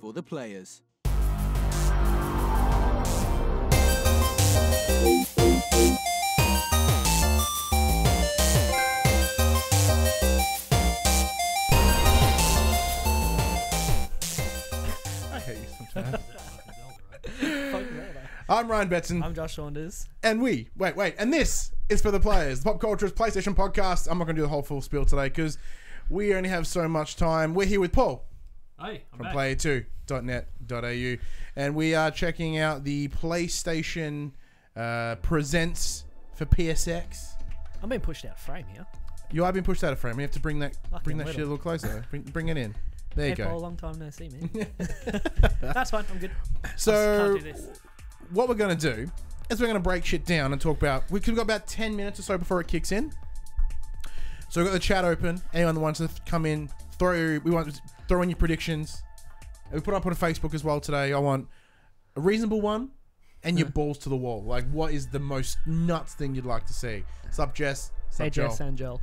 for the players. I hate you sometimes. I'm Ryan Betson. I'm Josh Saunders. And and this is for the players, the PopCulturists PlayStation podcast. I'm not going to do the whole full spiel today because we only have so much time. We're here with Paul. Hey, I'm from back. player2.net.au, and we are checking out the PlayStation Presents for PSX. I'm being pushed out of frame here. You are being pushed out of frame. We have to bring that Lucky shit a little closer. Bring it in. There you go. Paul, long time no see, man. That's fine. I'm good. So, can't do this. What we're going to do is we're going to break shit down and talk about... We've got about 10 minutes or so before it kicks in. So we've got the chat open. Anyone that wants to come in, throw in your predictions. And we put up on Facebook as well today. I want a reasonable one and your balls to the wall. Like, what is the most nuts thing you'd like to see? Sup, Jess? Sup, Hey, Joel? Jess and Joel.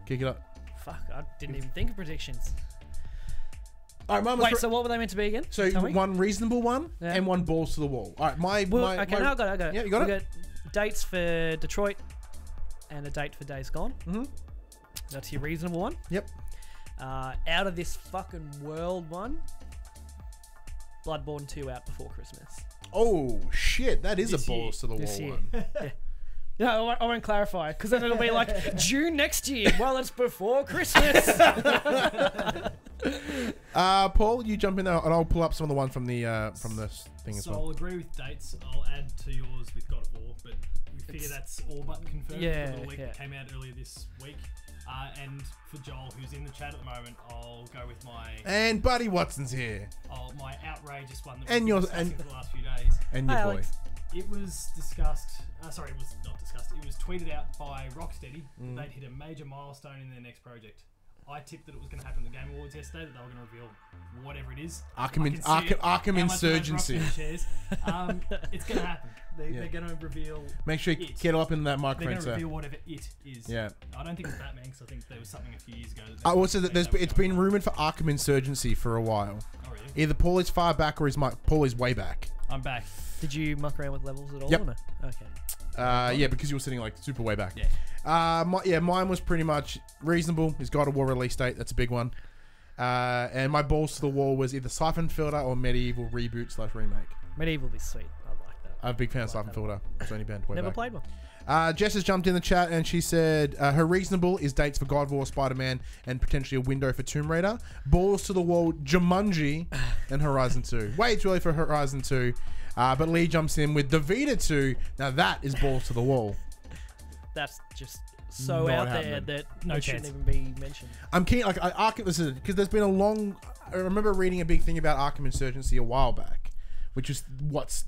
Kick it up. Fuck, I didn't even think of predictions. All right, Wait, so what were they meant to be again? So Tell me. one reasonable one and one balls to the wall. All right, No, I got it. Yeah, you got it? We got dates for Detroit and a date for Days Gone. Mm-hmm. That's your reasonable one. Yep. Out of this fucking world one, Bloodborne 2 out before Christmas. Oh, shit. That is This a balls to the This wall year. one. Yeah. No, I won't clarify, because then it'll be like June next year. Well, it's before Christmas. Paul, you jump in there, and I'll pull up some of the ones from the this thing as So well. I'll agree with dates. I'll add to yours with God of War, but we figure that's all but confirmed Yeah, for the leak yeah. that came out earlier this week. And for Joel, who's in the chat at the moment, I'll go with And Buddy Watson's here. my outrageous one that And we've yours- been discussing and- for the last few days. And your Hi, boy. Alex. It was discussed. Sorry, it was not discussed. It was tweeted out by Rocksteady that they'd hit a major milestone in their next project. I tipped that it was going to happen at the Game Awards yesterday, that they were going to reveal whatever it is. Arkham Insurgency. It's going to happen. They're going to reveal. Make sure you get up in that microphone. They're going to reveal whatever it is. Yeah. I don't think it's Batman, because I think there was something a few years ago. I will say that it's been rumoured for Arkham Insurgency for a while. Oh, really? Either Paul is far back or Paul is way back. I'm back. Did you muck around with levels at all? Yep. Or no? Okay. Yeah, because you were sitting like super way back. Yeah. Mine was pretty much reasonable. Is God of War release date. That's a big one. And my balls to the wall was either Siphon Filter or MediEvil reboot / remake. MediEvil would be sweet. I like that. I'm a big fan of Siphon Filter. It's only been way Never back. played one. Jess has jumped in the chat and she said her reasonable is dates for God of War, Spiderman, and potentially a window for Tomb Raider. Balls to the wall, Jumanji, and Horizon 2. Way too early for Horizon 2. But Lee jumps in with the Vita 2. Now that is balls to the wall. That's just so Not out happening. there that No it shouldn't chance. even be mentioned. I'm keen, like, because there's been a long. I remember reading a big thing about Arkham Insurgency a while back, which is what's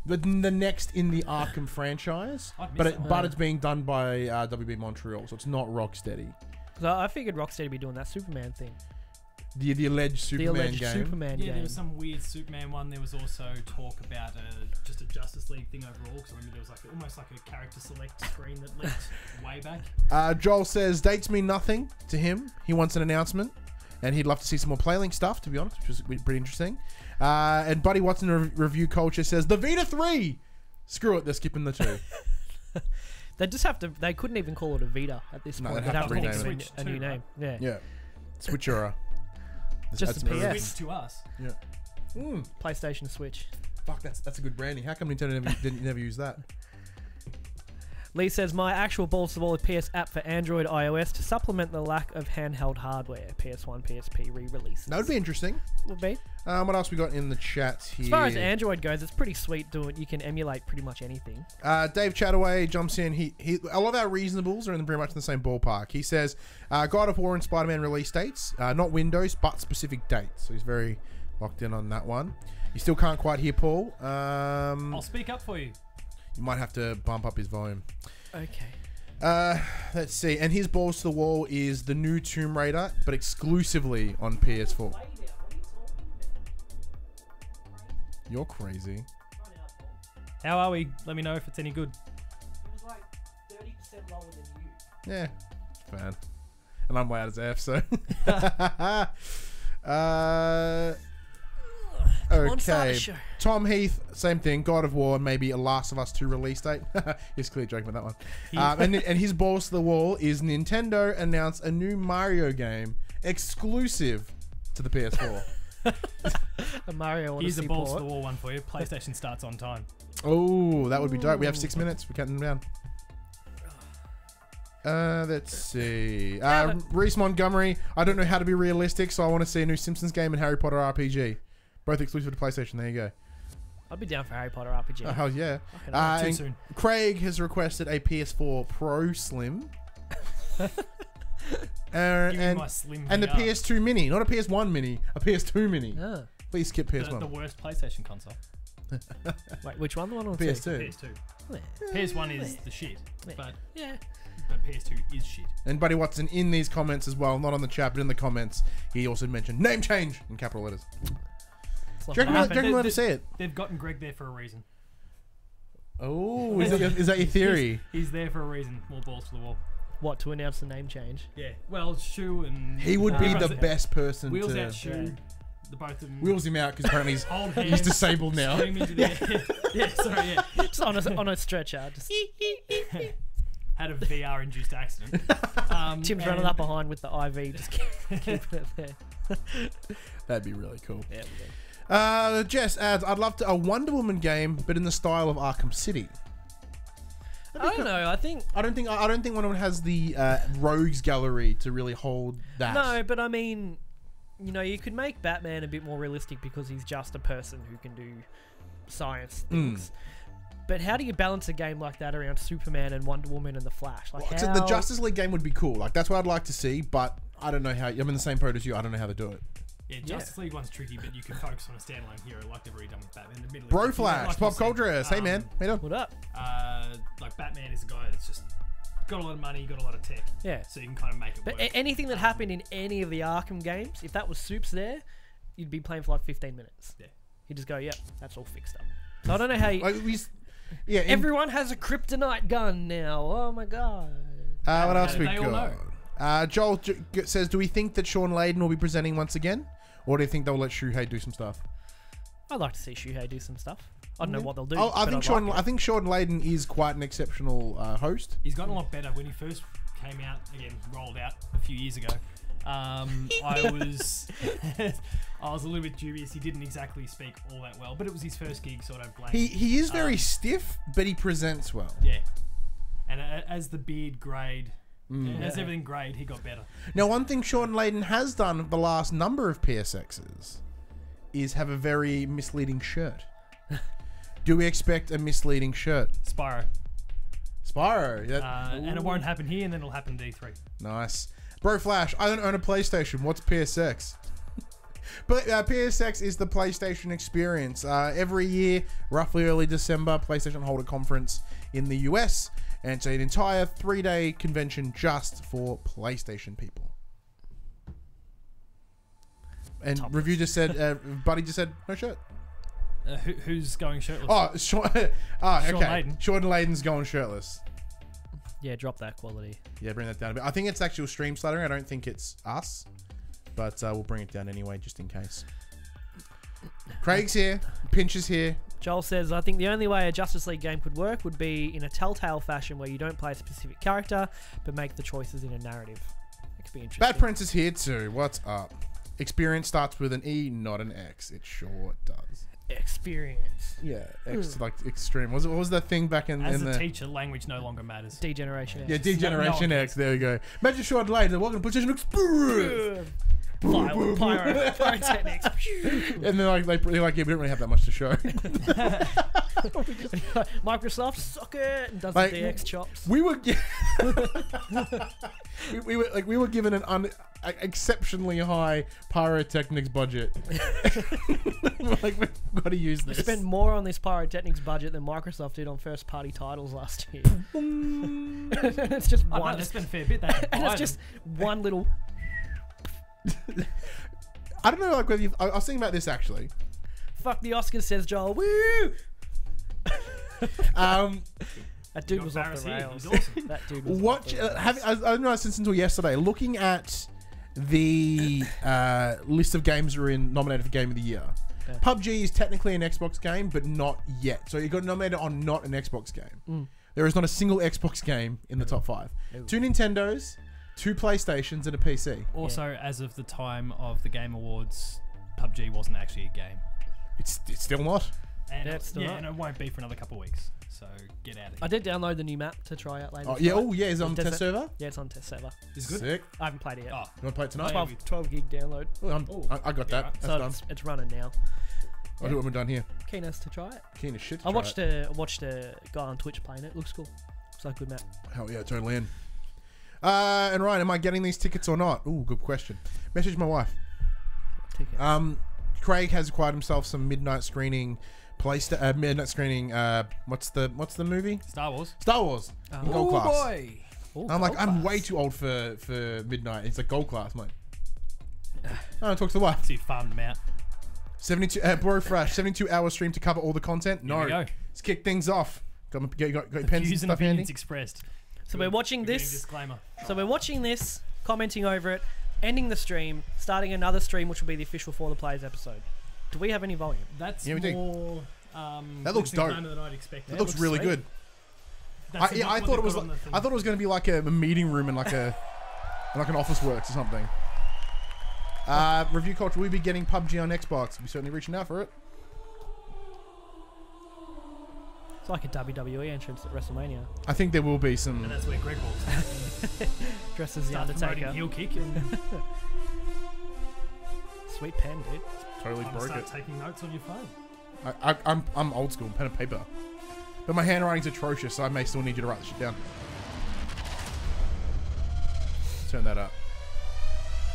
the next in the Arkham franchise. I'd miss But that. but it's being done by WB Montreal, so it's not Rocksteady. So I figured Rocksteady would be doing that Superman thing. The alleged Superman the alleged game. Superman Yeah, game. there was some weird Superman one. There was also talk about just a Justice League thing overall. Because I remember there was like almost like a character select screen that leaked way back. Joel says dates mean nothing to him. He wants an announcement, and he'd love to see some more PlayLink stuff, to be honest, which is pretty interesting. And Buddy Watson review culture says the Vita 3. Screw it, they're skipping the 2. They just have to. They couldn't even call it a Vita at this No, point. they'd have to call rename it it. a new Switch name. Yeah. Yeah, Switchera. Just the PS. Switch to us. Yeah. PlayStation Switch. Fuck, that's a good branding. How come Nintendo didn't never use that? Lee says my actual balls to the wall PS app for Android iOS to supplement the lack of handheld hardware. PS1, PSP re-releases. That would be interesting. Would be. What else we got in the chat here? As far as Android goes, it's pretty sweet. Doing you can emulate pretty much anything. Dave Chataway jumps in. He a lot of our reasonables are in pretty much in the same ballpark. He says God of War and Spider-Man release dates, not windows, but specific dates. So he's very locked in on that one. You still can't quite hear Paul. I'll speak up for you. You might have to bump up his volume. Okay. Let's see. And his balls to the wall is the new Tomb Raider, but exclusively on PS4. You're crazy. How are we? Let me know if it's any good. It was like 30% lower than you. Yeah, it's fine. And I'm way out as F, so. on, start the Okay. show. Tom Heath, same thing. God of War, maybe a Last of Us 2 release date. He's clearly joking about that one. And his balls to the wall is Nintendo announced a new Mario game exclusive to the PS4. A Mario Here's a Odyssey balls to port. the wall one for you. PlayStation starts on time. Oh, that would be dope. We have 6 minutes. We're counting them down. Let's see. Reese Montgomery. I don't know how to be realistic, so I want to see a new Simpsons game and Harry Potter RPG. Both exclusive to PlayStation. There you go. I'd be down for Harry Potter RPG. Oh, hell yeah. Fucking hell. Too And soon. Craig has requested a PS4 Pro Slim. Give me my Slim and the VR. PS2 Mini. Not a PS1 Mini. A PS2 Mini. Ah. Please skip The PS1. worst PlayStation console. Wait, which one? The one on the PS2. PS2. Yeah. PS1 is the shit, but Yeah. PS2 is shit. And Buddy Watson in these comments as well, not on the chat, but in the comments, he also mentioned name change in capital letters. It's not Do you gonna reckon we'll ever see it? They've gotten Greg there for a reason. Oh, is that your theory? He's there for a reason. More balls to the wall. What, to announce the name change? Yeah. Well, Shu and He would be the Wheels- best person Wheels to out Shu. The both of them. wheels him out because apparently Hold he's hands, disabled now. scream into the air. Yeah, sorry, yeah. Just on a stretcher. Just Had a VR induced accident. Tim's running up behind with the IV. Just keeping it there. That'd be really cool. Yeah, Jess adds, I'd love a Wonder Woman game, but in the style of Arkham City. I don't know. I think I don't think Wonder Woman has the rogues gallery to really hold that. no, but I mean, you know, you could make Batman a bit more realistic because he's just a person who can do science things. But how do you balance a game like that around Superman and Wonder Woman and the Flash? Like, So the Justice League game would be cool. Like that's what I'd like to see, but I don't know how. I'm in the same boat as you. I don't know how to do it. Yeah, Justice League one's tricky, but you can focus on a standalone hero like they've already done with Batman. Admittedly, Bro like Flash, you PopCulturists. said, Hey man, how you doing? What up? like Batman is a guy that's just got a lot of money, got a lot of tech, Yeah. so you can kind of make it But work. anything that happened in any of the Arkham games, if that was Supes there, you'd be playing for like 15 minutes. Yeah. You'd just go, yep, that's all fixed up. So I don't know how you... Yeah. Everyone has a kryptonite gun now. Oh my god. What else we They all got? Joel says, do we think that Sean Layden will be presenting once again? Or do you think they'll let Shuhei do some stuff? I'd like to see Shuhei do some stuff. I don't know what they'll do. I but think I'd like I think Sean Layden is quite an exceptional host. He's gotten a lot better. When he first came out, again, rolled out a few years ago, I was I was a little bit dubious. He didn't exactly speak all that well, but it was his first gig, so I don't blame him. He is very stiff, but he presents well. Yeah. And as the beard grayed, as everything grayed, he got better. Now, one thing Sean Layden has done the last number of PSXs is have a very misleading shirt. Do we expect a misleading shirt? Spyro. Spyro. Yeah. And it won't happen here, and then it'll happen in D3. Nice. Bro Flash, I don't own a PlayStation. What's PSX? But PSX is the PlayStation experience. Every year, roughly early December, PlayStation hold a conference in the US. And it's an entire 3-day convention just for PlayStation people. And Topless. Review just said, Buddy just said, no shirt. Who's going shirtless? Oh, Sean, okay. Layden. Sean Layden's going shirtless. Yeah, drop that quality. Yeah, bring that down a bit. I think it's actual stream stuttering. I don't think it's us. But we'll bring it down anyway, just in case. Craig's here. Pinch is here. Joel says, I think the only way a Justice League game could work would be in a Telltale fashion where you don't play a specific character, but make the choices in a narrative. It could be interesting. Bad Prince is here too. What's up? Experience starts with an E, not an X. It sure does. Experience. Yeah, X like extreme. What was that thing back in As in a the teacher, language no longer matters. Degeneration. yeah Degeneration No, X? There we go. Imagine Sean Layden. Welcome to PlayStation Experience. Pyrotechnics. And then they're like, yeah, we don't really have that much to show. Microsoft, suck it, and does Like, the DX chops. we were we were given an exceptionally high pyrotechnics budget. Like, we've got to use We this. spent more on this pyrotechnics budget than Microsoft did on first-party titles last year. It's just I know, one. they spent a fair bit. They had to And buy it's just them. one little. I don't know, like whether I was thinking about this actually. Fuck the Oscars, says Joel. Woo! That dude Got was off Barris the here, rails. he's awesome. That dude was What? off the rails. I didn't realize this until yesterday. Looking at the list of games that are nominated for Game of the Year, Yeah. PUBG is technically an Xbox game, but not yet. So you got nominated on not an Xbox game. There is not a single Xbox game in the top 5. No. 2 Nintendos, 2 PlayStations, and a PC. Also, as of the time of the Game Awards, PUBG wasn't actually a game. It's still not. And Yeah, it's still not. and it won't be for another couple of weeks. So get out of I here. did download the new map to try out later. Oh yeah. Oh yeah. Is it on Does test it- server? Yeah, it's on test server. Is it good? Sick. I haven't played it yet. Oh, You want to play it tonight? Oh, yeah. 12 gig download. Oh, I got that. Yeah, That's So done. it's running now. I'll do it when we're done here. Keen as to try it. Keen as shit. To I try watched a guy on Twitch playing it. Looks cool. It's like a good map. Hell yeah, totally in. And Ryan, am I getting these tickets or not? Ooh, good question. Message my wife. Tickets. Craig has acquired himself some midnight screening. Midnight screening. What's the movie? Star Wars. Star Wars. Oh. in gold class. boy. Ooh, I'm like, gold I'm class. way too old for midnight. It's like gold class. I'm like, I talk to the wife. So you farmed them out. 72. Bro Fresh. 72-hour stream to cover all the content. Here we No. go. Let's kick things off. Got your pens and Views and stuff handy. opinions expressed. So we're watching We're getting this. Disclaimer. So we're watching this, commenting over it, ending the stream, starting another stream, which will be the official For the Players episode. Do we have any volume? That's Yeah, we do. more. That looks dope. Than I'd expected. It looks really sweet. good. That's I what thought it they've was. got on the thing. I thought it was going to be like a meeting room and like an office works or something. Review culture. We'll be getting PUBG on Xbox. We're certainly reaching out for it. It's like a WWE entrance at WrestleMania. I think there will be some. And that's where Greg walks. Dressed as the Starts promoting Undertaker. heel kick and Sweet pen, dude. Totally time to broke start it. taking notes on your phone. I'm old school, pen and paper. But my handwriting's atrocious, so I may still need you to write the shit down. Turn that up.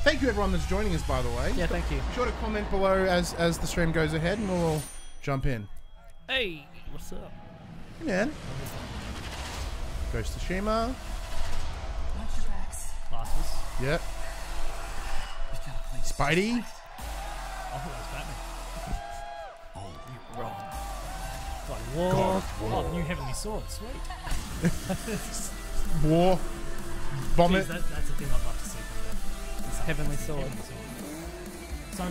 Thank you everyone that's joining us, by the way. Yeah, thank you. Be sure to comment below as the stream goes ahead, and we'll jump in. Hey, what's up? Hey, man. Ghost of Tsushima. Last of Us. Yep. Spidey. I thought that was Batman. Wrong. God, war. Oh, new Heavenly Sword. Sweet. War. Vomit. Jeez, that's a thing I'd love to see from them. Heavenly Sword. Heavenly Sword.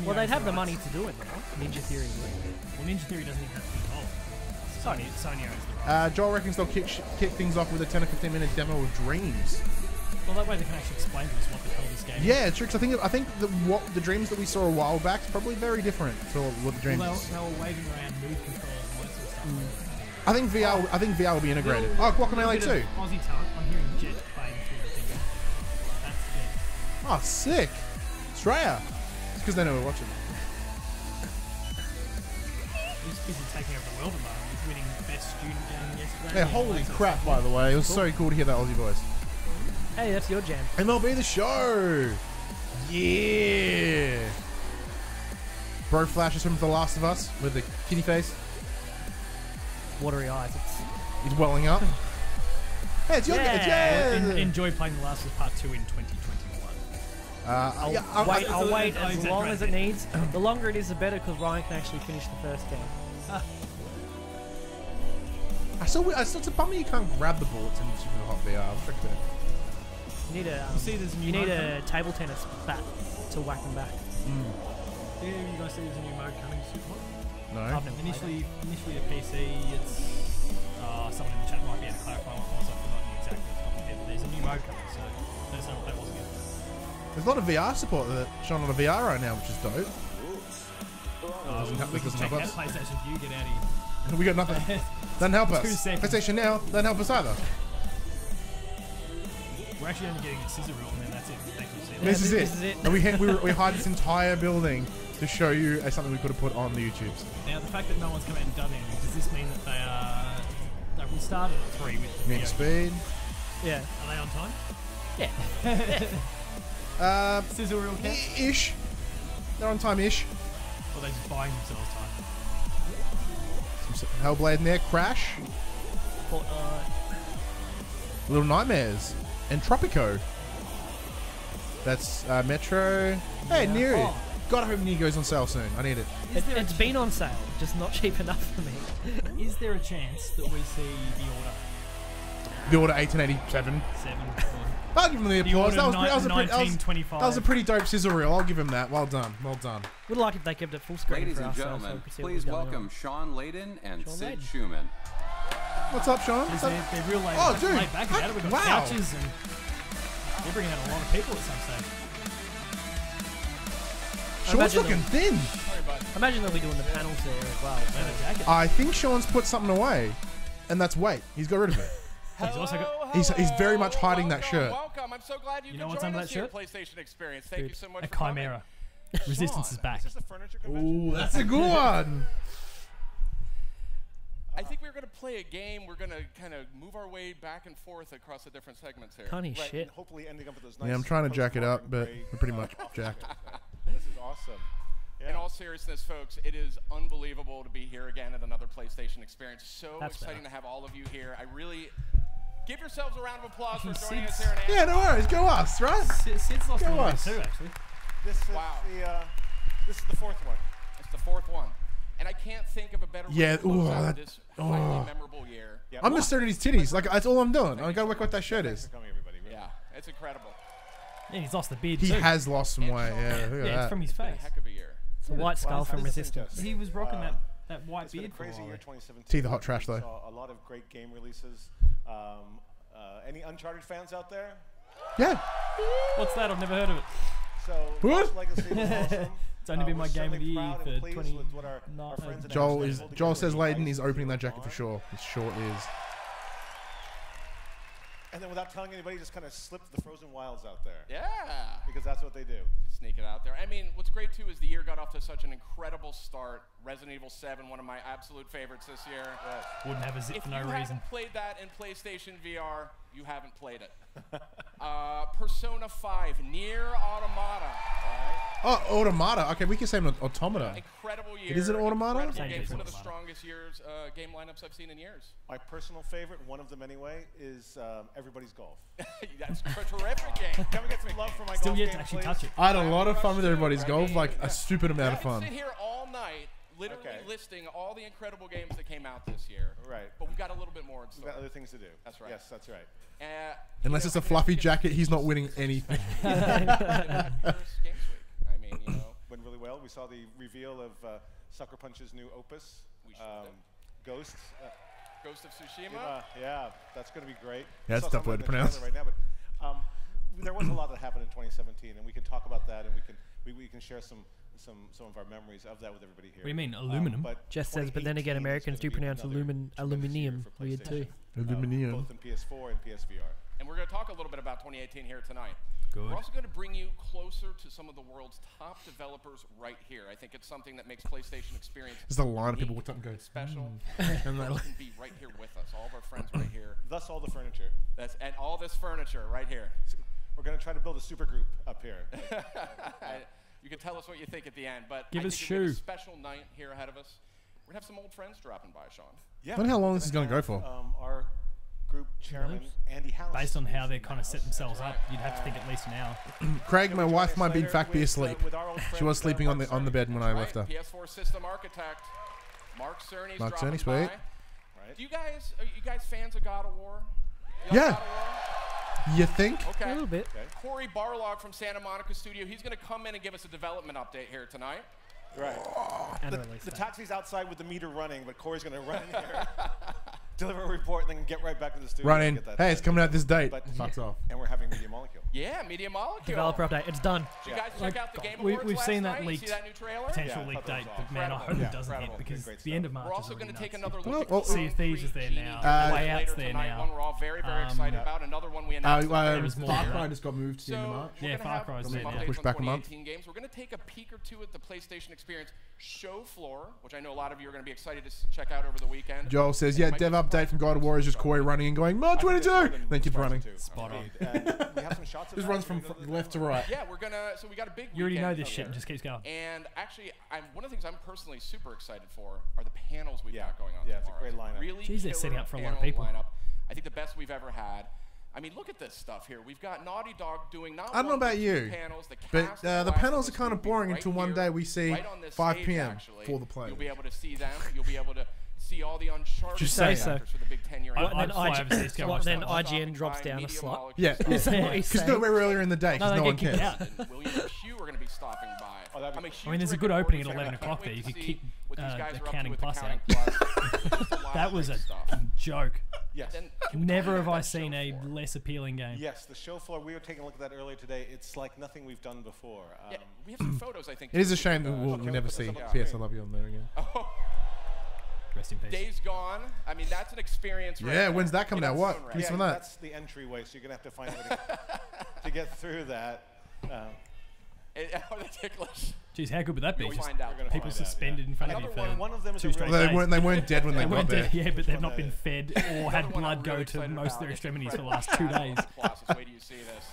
Sony Well, they'd owns have the rights. money to do it now. Ninja Theory would. Well, Ninja Theory doesn't even have to be involved. Sony owns the rights. Joel reckons they'll kick things off with a 10 or 15 minute demo of Dreams. Well, that way they can actually explain to us what the hell this game is. Yeah, true. 'Cause I think the Dreams that we saw a while back is probably very different to what the Dreams. Well, is. they were waving around move controls and all that sort of stuff. I think VR will be integrated. Oh, Guacamelee too. Aussie talent. I'm hearing Jet playing through the thing. That's Jet. Oh, sick. Australia. It's because they know we're watching. He's busy taking over the world at the moment. He's winning best student game yesterday. Yeah, holy crap, by the way. It was so cool to hear that Aussie voice. Hey, that's your jam. MLB The Show. Yeah. Bro flashes from The Last of Us with the kitty face. Watery eyes. He's welling up. Hey, it's your Yeah. Enjoy playing The Last of Us Part 2 in 2021. I'll wait I'll as long as it exaggerate. needs. The longer it is, the better, because Ryan can actually finish the first game. It's a bummer you can't grab the bullets in Super Hot VR. You need a see there's a new you need mode a table tennis bat to whack them back. Yeah, you guys see there's a new mode coming soon. No. I've never played Initially a PC, it's someone in the chat might be able to clarify what it was. I've forgotten exactly off the top of my head. But there's a new mode coming, so let us know what that was again. There's a lot of VR support that shown on a VR right now, which is dope. We can doesn't check help out us. PlayStation View, get out of here. We got nothing. Doesn't help 2 us. seconds. PlayStation Now doesn't help us either. We're actually only getting a scissor reel, and then that's it. Thank you, see you This later. is this it. is it. And we hired this entire building to show you as something we could have put on the YouTubes. Now, the fact that no one's come out and done anything, does this mean that we started at 3 with the Need video? speed. Yeah. Are they on time? Yeah. Scissor reel count? Ish. They're on time-ish. Or are they just buying themselves time? Some Hellblade in there. Crash. Fortnite. Little Nightmares. And Tropico. That's Metro. Hey, Nier. Oh. God, I hope Nier goes on sale soon. I need it. It's been on sale, just not cheap enough for me. Is there a chance that we see the order The Order 1887. 7 I'll give him the The applause. Order That was 1925? a pretty dope scissor reel. I'll give him that. Well done. Well done. Would like if they kept it full screen Ladies for and us, so gentlemen, we could see what please was going welcome on. Sean Layden and Sean Sid Layden. Schumann. What's up, Sean? They're, What's up? they're real laid, Oh, dude. laid back about it. We've got Wow. couches and they're bringing out a lot of people at some stage. Sean's Imagine looking thin. Imagine they'll be doing the panels there as well. Leather jacket. I think Sean's put something away, and that's weight. He's got rid of it. He's also got He's very much hiding that shirt. Welcome. I'm so glad you, You know can what's join under us that here at shirt? PlayStation Experience. Thank you so much a for coming. chimera. Resistance is back. Is this the furniture convention? Ooh, that's a good one. I think we're going to play a game. We're going to kind of move our way back and forth across the different segments here. Funny Right, shit. and hopefully ending up with those nice. Yeah, I'm trying to jack it up, but postmodern we're pretty gray, much jacked. This is awesome. Yeah. In all seriousness, folks, it is unbelievable to be here again at another PlayStation Experience. So That's exciting better. to have all of you here. I really give yourselves a round of applause for Sid's- joining us here in Yeah, no worries. Go us, right? Sid's lost a Go little bit us. too, actually. This is Wow. this is the fourth one. It's the fourth one. And I can't think of a better way Yeah, to close ooh, out that- this highly memorable year. Yep. I'm just staring at his titties. Like, that's all I'm doing. I gotta work what that shirt Thanks is. for coming, everybody. Yeah, it's incredible. Yeah, he's lost the beard He too. has lost some weight. Yeah, look at Yeah, it's that. from his It's been a face. heck of a year. It's a white skull Well, from this isn't Resistance. just- He was rocking that white It's been a beard for a crazy while year, there. 2017. See the hot trash, though. We saw a lot of great game releases. Any Uncharted fans out there? Yeah. What's that? I've never heard of it. So, What? Lost Legacy was awesome. It's only been We're my game of the certainly year proud for and pleased 20. with what our not- friends and Joel actors is. pulled Joel together says with Layden is Ice opening that Zero jacket for Dawn. sure. His short is. And then without telling anybody, just kind of slipped the Frozen Wilds out there. Yeah. Because that's what they do. Sneak it out there. I mean, what's great too is the year got off to such an incredible start. Resident Evil 7, one of my absolute favorites this year. Wouldn't have a zip If for you no reason. haven't played that in PlayStation VR, you haven't played it. Persona 5, Nier Automata. Oh, Automata. Okay, we can say an Automata. Incredible year. It is an Automata? Incredible game. It's One of the Automata. strongest years game lineups I've seen in years. My personal favorite, one of them anyway, is Everybody's Golf. That's a terrific game. Can we get some love for my Still golf yet game, to actually please? touch it. I had a lot of fun with everybody's I golf, mean, like a stupid amount of I could fun. sit here all night, literally Okay. listing all the incredible games that came out this year. Right. But we've got a little bit more in We've store. got other things to do. That's right. Yes, that's right. Unless it's a fluffy jacket, he's not winning anything. Games Week. I mean, you know. Went really well. We saw the reveal of Sucker Punch's new opus, We sure did. Ghosts. Ghost of Tsushima. Yeah, that's going to be great. Yeah, that's Saw a tough some word of to the pronounce. trailer right now, but there was a lot that happened in 2017, and we can talk about that, and we can share some of our memories of that with everybody here. What do you mean, aluminum? But Jess says, but then again, 2018 is Americans do gonna be pronounce another tremendous aluminium year for weird too. PlayStation, Aluminium. both in PS4 and PSVR. And we're going to talk a little bit about 2018 here tonight. Good. We're also going to bring you closer to some of the world's top developers right here. I think it's something that makes PlayStation experience There's a line of people unique with something going. special. And They they're can be right here with us. All of our friends right here. Thus, all the furniture. And all this furniture right here. We're going to try to build a super group up here. You can tell us what you think at the end, but Give I us think we have a shoe. special night here ahead of us. We're going to have some old friends dropping by, Sean. Yeah. I wonder how long this is gonna go for. Our group chairman, Andy House. Based on how is they in the kind of set house. themselves up, you'd have to think at least an hour. Craig, my wife might be in fact be With, asleep. with our old She friend, was sleeping on Mark the Cerny. bed when I left her. PS4 system architect, Mark Cerny's Mark dropping Cerny, sweet. by. Right. Do are you guys fans of God of War? You like Yeah. God of War? You think? Okay. A little bit. Corey Barlog from Santa Monica Studio. He's going to come in and give us a development update here tonight. Right. And release The that. taxi's outside with the meter running, but Corey's going to run in here, deliver a report, and then get right back to the studio. Run and in. get that Hey, it's coming out this date. But- Fucks off. And we're having Media Molecule. Yeah, Media Molecule. Developer update. It's done. Did you guys check out the Game we- Awards we've last seen night? that You leaked see that new trailer? Potential Yeah, I leak thought that date, was but man, I incredible. hope Yeah, it doesn't hit incredible. because Great the end of stuff. March We're is also already going to take nuts. another Oh, look oh, at oh. Sea of Thieves is there now. Way Way Out's there tonight. now. One we're all very, very excited about. Another one we announced. There's more. Far Cry just got moved to the end of So March. we're Yeah, gonna Far have Cry's some there now. updates Push on back a month. 2018 games. We're going to take a peek or two at the PlayStation Experience show floor, which I know a lot of you are going to be excited to check out over the weekend. Joel says, yeah, Might be dev surprised update from God of War is just Corey running and going, March 22! Then keeps running. Spot on. We have some shots of Just that. runs from left to right. Yeah, we're gonna. So we got a big. You already know weekend this shit. here. and just keeps going. And actually, one of the things I'm personally super excited for are the panels we've Yeah. got going on. Yeah, it's a tomorrow. great lineup. Really, Jeez, they're setting killer up for a lot of panel people. Lineup. I think the best we've ever had. I mean, look at this stuff here. We've got Naughty Dog doing not I don't know one, but about two you, panels. The But cast the of Last panels are of Us kind of will be boring right until one here, day we see right on this 5 stage, p.m. actually. for the players. You'll be able to see them. You'll be able to see all the Uncharted Just say so. actors for the big 10-year What, anniversary. then then IGN IGN, what, then IGN drops down a slot. Yeah, Is that what he's because saying? we're earlier in the day No, because they no one get kicked cares. out. And William and Hugh are going to be stopping by. Oh, that'd be I'm a cool. huge I mean, there's a Rick good and opening Morty at fan. 11 I can't o'clock wait there. You to could see kick what these guys the are up to Counting with the Plus Counting out. Plus. A lot That of was great a stuff. joke. Yes. Then, can we Never talk have about I that seen show a floor? less appealing game. Yes, the show floor. We were taking a look at that earlier today. It's like nothing we've done before. Yeah, we have some photos, I think. It is a too, shame that with, we'll okay, never put see this up on PS screen. I Love You on there again. Rest in peace. Days Gone. I mean, that's an experience. Right Yeah, there. when's that coming In out? its What? own right. Give me Yeah, some of that. that's the entryway, so you're gonna have to find a way to get through that. Oh, that's ticklish. Jeez, how good would that be? We'll Just find out. We're gonna people find out, suspended in front of you Another for One of them is two a straight really- days. They weren't dead when they They got weren't there. dead, yeah, but they've one not that been is. fed or Another had one I'm blood go really to excited most of about their is extremities for the Incredible last 2 days. Colossus. Wait till you see this.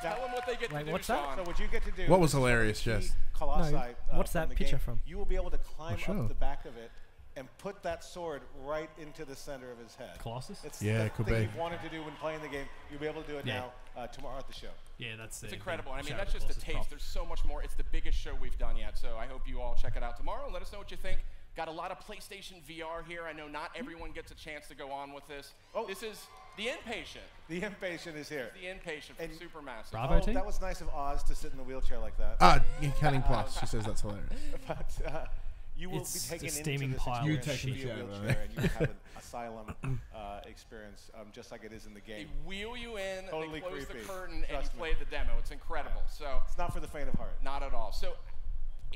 Tell them what they get Wait, to do, what's that? Sean. So what you get to do? What was is hilarious, see Jess? Colossi, No, what's from that the picture game. from? You will be able to climb sure. up the back of it and put that sword right into the center of his head. Colossus? It's Yeah, the it could thing be. you've wanted to do when playing the game. You'll be able to do it Yeah. now tomorrow at the show. Yeah, that's It's the incredible. big I mean, shout that's out just a Colossus taste. prop. There's so much more. It's the biggest show we've done yet, so I hope you all check it out tomorrow and let us know what you think. Got a lot of PlayStation VR here. I know not everyone gets a chance to go on with this. Oh. This is the Inpatient. The impatient is here. The Inpatient from And- Supermassive. Bravo Oh, team? that was nice of Oz to sit in the wheelchair like that. Counting Plus. She says that's hilarious. But you will It's be a taken steaming into this pile You experience taking via the chair, wheelchair, right? and you will have an asylum experience, just like it is in the They game. wheel you in, Totally they close creepy. the curtain, and you Trust me. play the demo. It's incredible. So, It's not for the faint of heart. not at all. So,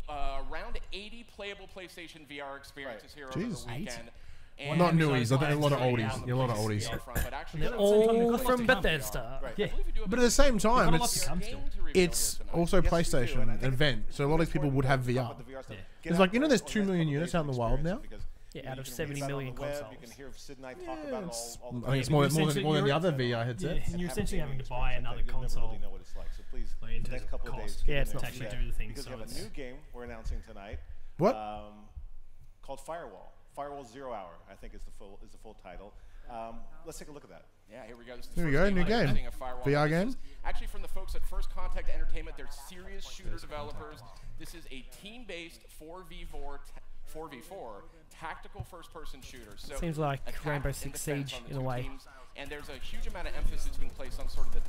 around 80 playable PlayStation VR experiences here over Jeez. the weekend. Well, Not Amazon newies. I think a lot of Prime oldies. Video Yeah, a lot of PlayStation oldies. VR front, but actually, They're some all PlayStation from VR. Bethesda. Right. I believe we do have But a at the same Got time, a lot it's to come still. game to reveal it's here tonight. also Yes, we do, PlayStation, and I an think event. So a lot of it's people important would to have talk VR. about the VR stuff. Yeah. Get It's out like, you know, there there's for 2 the million next units couple out in the days wild of now. experience, because Yeah, You know, out you of can 70 read about it on million the web, consoles. You can hear Sid and I talk about all the I think it's but more essentially than the you're- other VR headsets. Yeah. And you're essentially having to buy another You'll never console. really know what it's like. So please, Like, in the terms next of couple of days, cost. get Yeah, in it's there not and cheap. check, Do the thing, because so we have a it's- new game we're announcing tonight. What? Called Firewall. Firewall 0 Hour, I think is the full title. Let's take a look at that. Yeah, here we go. This is the Here we first go, new I'm game. seeing a Firewall. VR This game. is actually from the folks at First Contact Entertainment. They're serious shooter developers. This is a team-based 4v4 tactical first-person shooter. So Seems like attack Rainbow and Six defense Siege on the in a two way. teams. And there's a huge amount of emphasis being placed on sort of the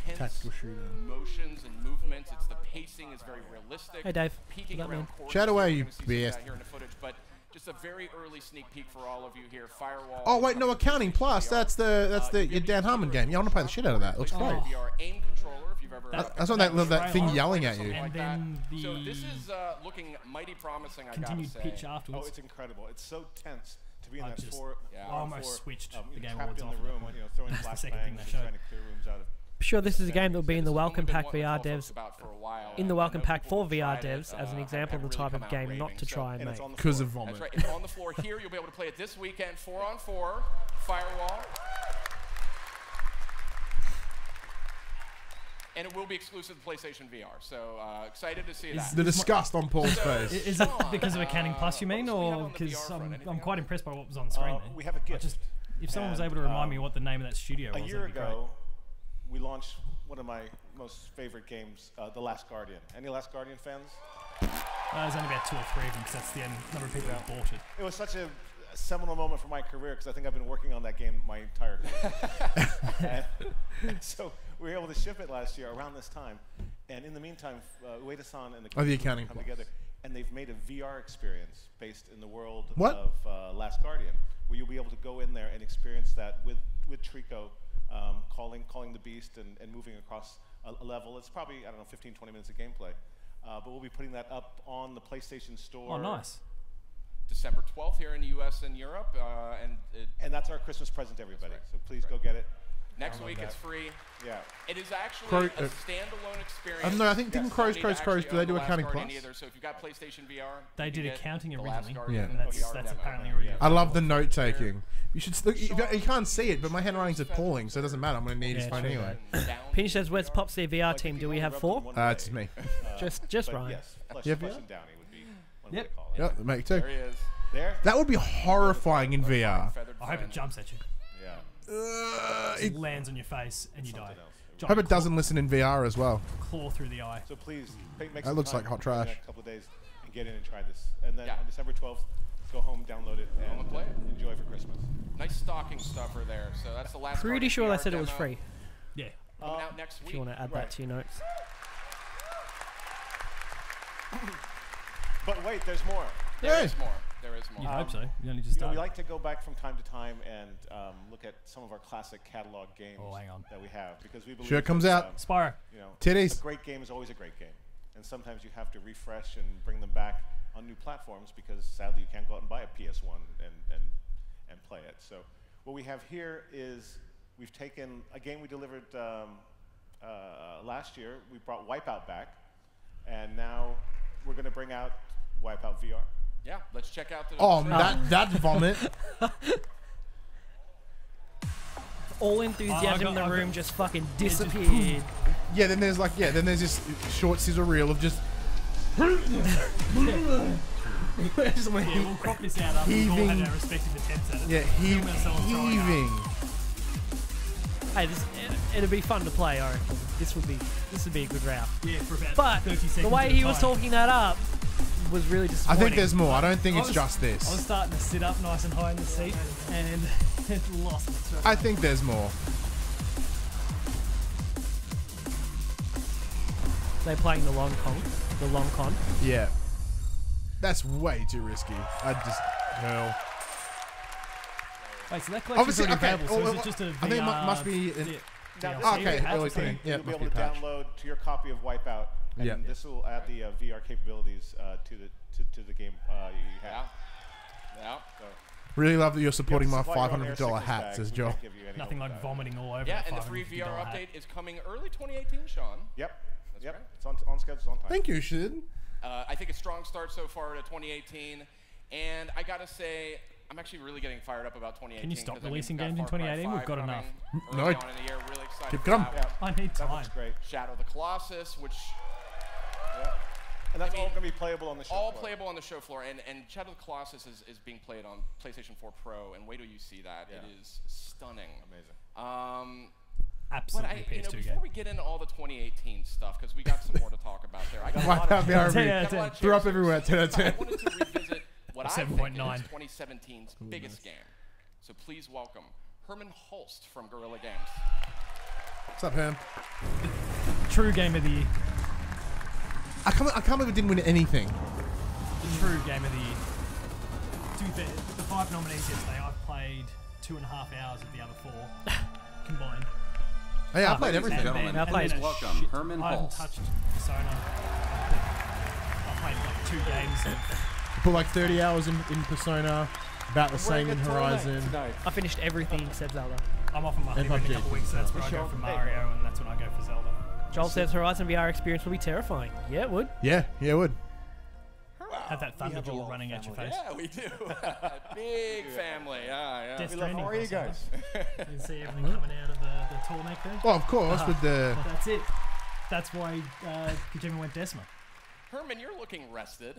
tense Tactical shooter. motions and movements. It's the pacing is very realistic. Hey, Dave. Peeking What that around mean? corners. Chat away, We're you gonna see some of that beast. here in the footage, but just a very early sneak peek for all of you here. Firewall. Oh wait, no, Accounting Plus. That's the your Dan Harmon game. Yeah, I want to play the shit out of that. It looks great. VR aim controller, if you've ever. That's on that thing yelling at you. And then So the this is looking mighty promising. I gotta continued say. pitch Oh, afterwards. it's incredible. It's so tense to be in I've that just- Yeah. I almost switched the Game trapped Awards in off the at that room, point. you know, throwing That's the flashbangs second thing and they showed. trying to clear rooms out of. I'm sure this is a game that will be in the This is one welcome we've been pack wanting to VR tell folks devs. about for a while. In the I welcome know pack people for who've VR tried it, devs as an have example of the really type come of out game raving. not to So- try and And make. it's on the Because floor. of vomit. That's right. It's on the floor here. You'll be able to play it this weekend, 4-on-4, Firewall. And it will be exclusive to PlayStation VR. So excited to see that. The disgust on Paul's face. Is it because of Accounting Plus, you mean, what else do we have or on the because VR front? I'm Anything quite else? impressed by what was on screen there. We have a gift. If someone was And, able to remind me what the name of that studio was, A year that'd be great. ago, we launched one of my most favorite games, The Last Guardian. Any Last Guardian fans? There's only about 2 or 3 of them because that's the number of people who bought it. It was such a seminal moment for my career because I think I've been working on that game my entire career. And so we were able to ship it last year around this time. And in the meantime, Ueda-san and the Oh, the company Accounting come Plus. together, and they've made a VR experience based in the world What? of Last Guardian, where you'll be able to go in there and experience that with Trico, calling the beast and moving across a level. It's probably, I don't know, 15, 20 minutes of gameplay. But we'll be putting that up on the PlayStation Store. Oh, nice. December 12th here in the U.S. and Europe. And that's our Christmas present to everybody. So please go get it. Next Download week that. it's free. Yeah. It is actually Crow- a standalone experience. No, I think didn't You Crows, don't need to do actually they own do The Last Accounting Guardian Plus? Either. So if you've got PlayStation VR, They you did can get accounting The Last originally, Guardian Yeah. and that's VR demo. apparently Yeah. already. I love the note taking. You should. Look, you can't see it, but my handwriting's appalling, so it doesn't matter. I'm gonna need his Yeah, phone true. anyway. Pinch says, "Where's PopC VR team? Do we have 4?" It's me. Just But Ryan. yes, Flesh, Yeah, Flesh VR? and Downey would be one way Yep. to call it. Yep, mate too. There he is. There? That would be horrifying in VR. Feathered I hope it friend. jumps at you. Yeah. It lands on your face and you die. Something else. Hope it doesn't listen in VR as well. Claw through the eye. So please, make That some looks time like hot in trash. the next couple of days and get in and try this. And then Yeah. on December 12th, go home, download it, home and play it. enjoy for Christmas. Nice stocking stuffer there. So that's the last. Pretty Guardian sure VR they said it was demo. free. Yeah. Coming out next If week. you want to add that to your notes. But wait, there's more. There is more. There is more. You'd hope so. You only just You know, started. we like to go back from time to time and look at some of our classic catalog games Oh, hang on. that we have because we believe Sure, it comes that, out. Spyro. You know, Titties. a great game is always a great game, and sometimes you have to refresh and bring them back on new platforms because sadly you can't go out and buy a PS1 and play it. So what we have here is we've taken a game we delivered last year. We brought Wipeout back, and now we're going to bring out Wipeout VR. Yeah, let's check out the. Oh, that vomit. All enthusiasm in the I room got- just fucking just disappeared. Yeah, then there's this short scissor reel of just. Just when Yeah, we'll crop this out after we've all heaving- had our respective attempts at it. yeah, Film ourselves throwing up. heaving. Hey, it'd be fun to play. I reckon this would be a good route. Yeah, for about But 30 seconds. the way at a he was time. talking that up was really I disappointing. think there's more. I don't think I it's was- just I was this. starting to sit up nice and high in the seat and it lost its I think there's more. They're playing the long con. Yeah. That's way too risky. I just hell. Wait, so that collection's Obviously, already okay. available, so is it just a VR? I think it must be. Now, DLC? this Okay, is early the thing. thing. Yeah, You'll be must able be to a patch. download to your copy of Wipeout, and Yeah. this will add the VR capabilities to the game you Yeah. have. Yeah. So, Really love that you're supporting you my have to supply your own $500 air hat, sickness says bag. We Joel. can't give you any Nothing help like with that. vomiting all over Yeah, that and the free $550 VR hat. update is coming early 2018, Sean. Yep. That's Yep. right. It's on schedule, it's on time. Thank you, Sid. I think a strong start so far to 2018. And I gotta say, I'm actually really getting fired up about 2018. Can you stop 'cause, I mean, releasing we've got games in Far Cry 2018? We've 5 got coming enough. early No. on in the year, really excited Keep for coming. that one. I need That time. looks great. Shadow of the Colossus, which And that's I mean, all going to be playable on the show all floor. playable on the show floor, and Shadow of the Colossus is being played on PlayStation 4 Pro, and wait till you see that. Yeah. It is stunning. Amazing. But Absolutely I, PS2 before game. we get into all the 2018 stuff, because we got some more to talk about there. I got a Wipe lot out of the chairs. RV. Yeah, Got a lot of Threw up chairs. everywhere. 10 out of 10. I wanted to revisit what I think is 7.9. 2017's biggest game. So please welcome Herman Hulst from Guerrilla Games. What's up, Herm? True game of the year. I can't believe it didn't win anything. The true game of the year. To be fair, the 5 nominees yesterday, I've played 2.5 hours of the other 4 combined. Hey, I played everything. Gentlemen, I played please welcome Herman I haven't Hulst. touched Persona. I played like 2 games. I put like 30 hours in Persona, about the same in Horizon. I finished everything except Zelda. I'm off on my And honeymoon in PUBG. a couple weeks, so that's where I go for Mario, and that's when I go for Zelda. Joel says Horizon VR experience will be terrifying. Yeah, it would. Yeah, it would. Have that Thunderjaw running at your face. Yeah, we do. Big family. Yeah. Death We love, Stranding how are you crossover. guys? You can see everything coming out of the tall neck there. Well, of course, with the... That's it. That's why Kojima went Decima. Herman, you're looking rested.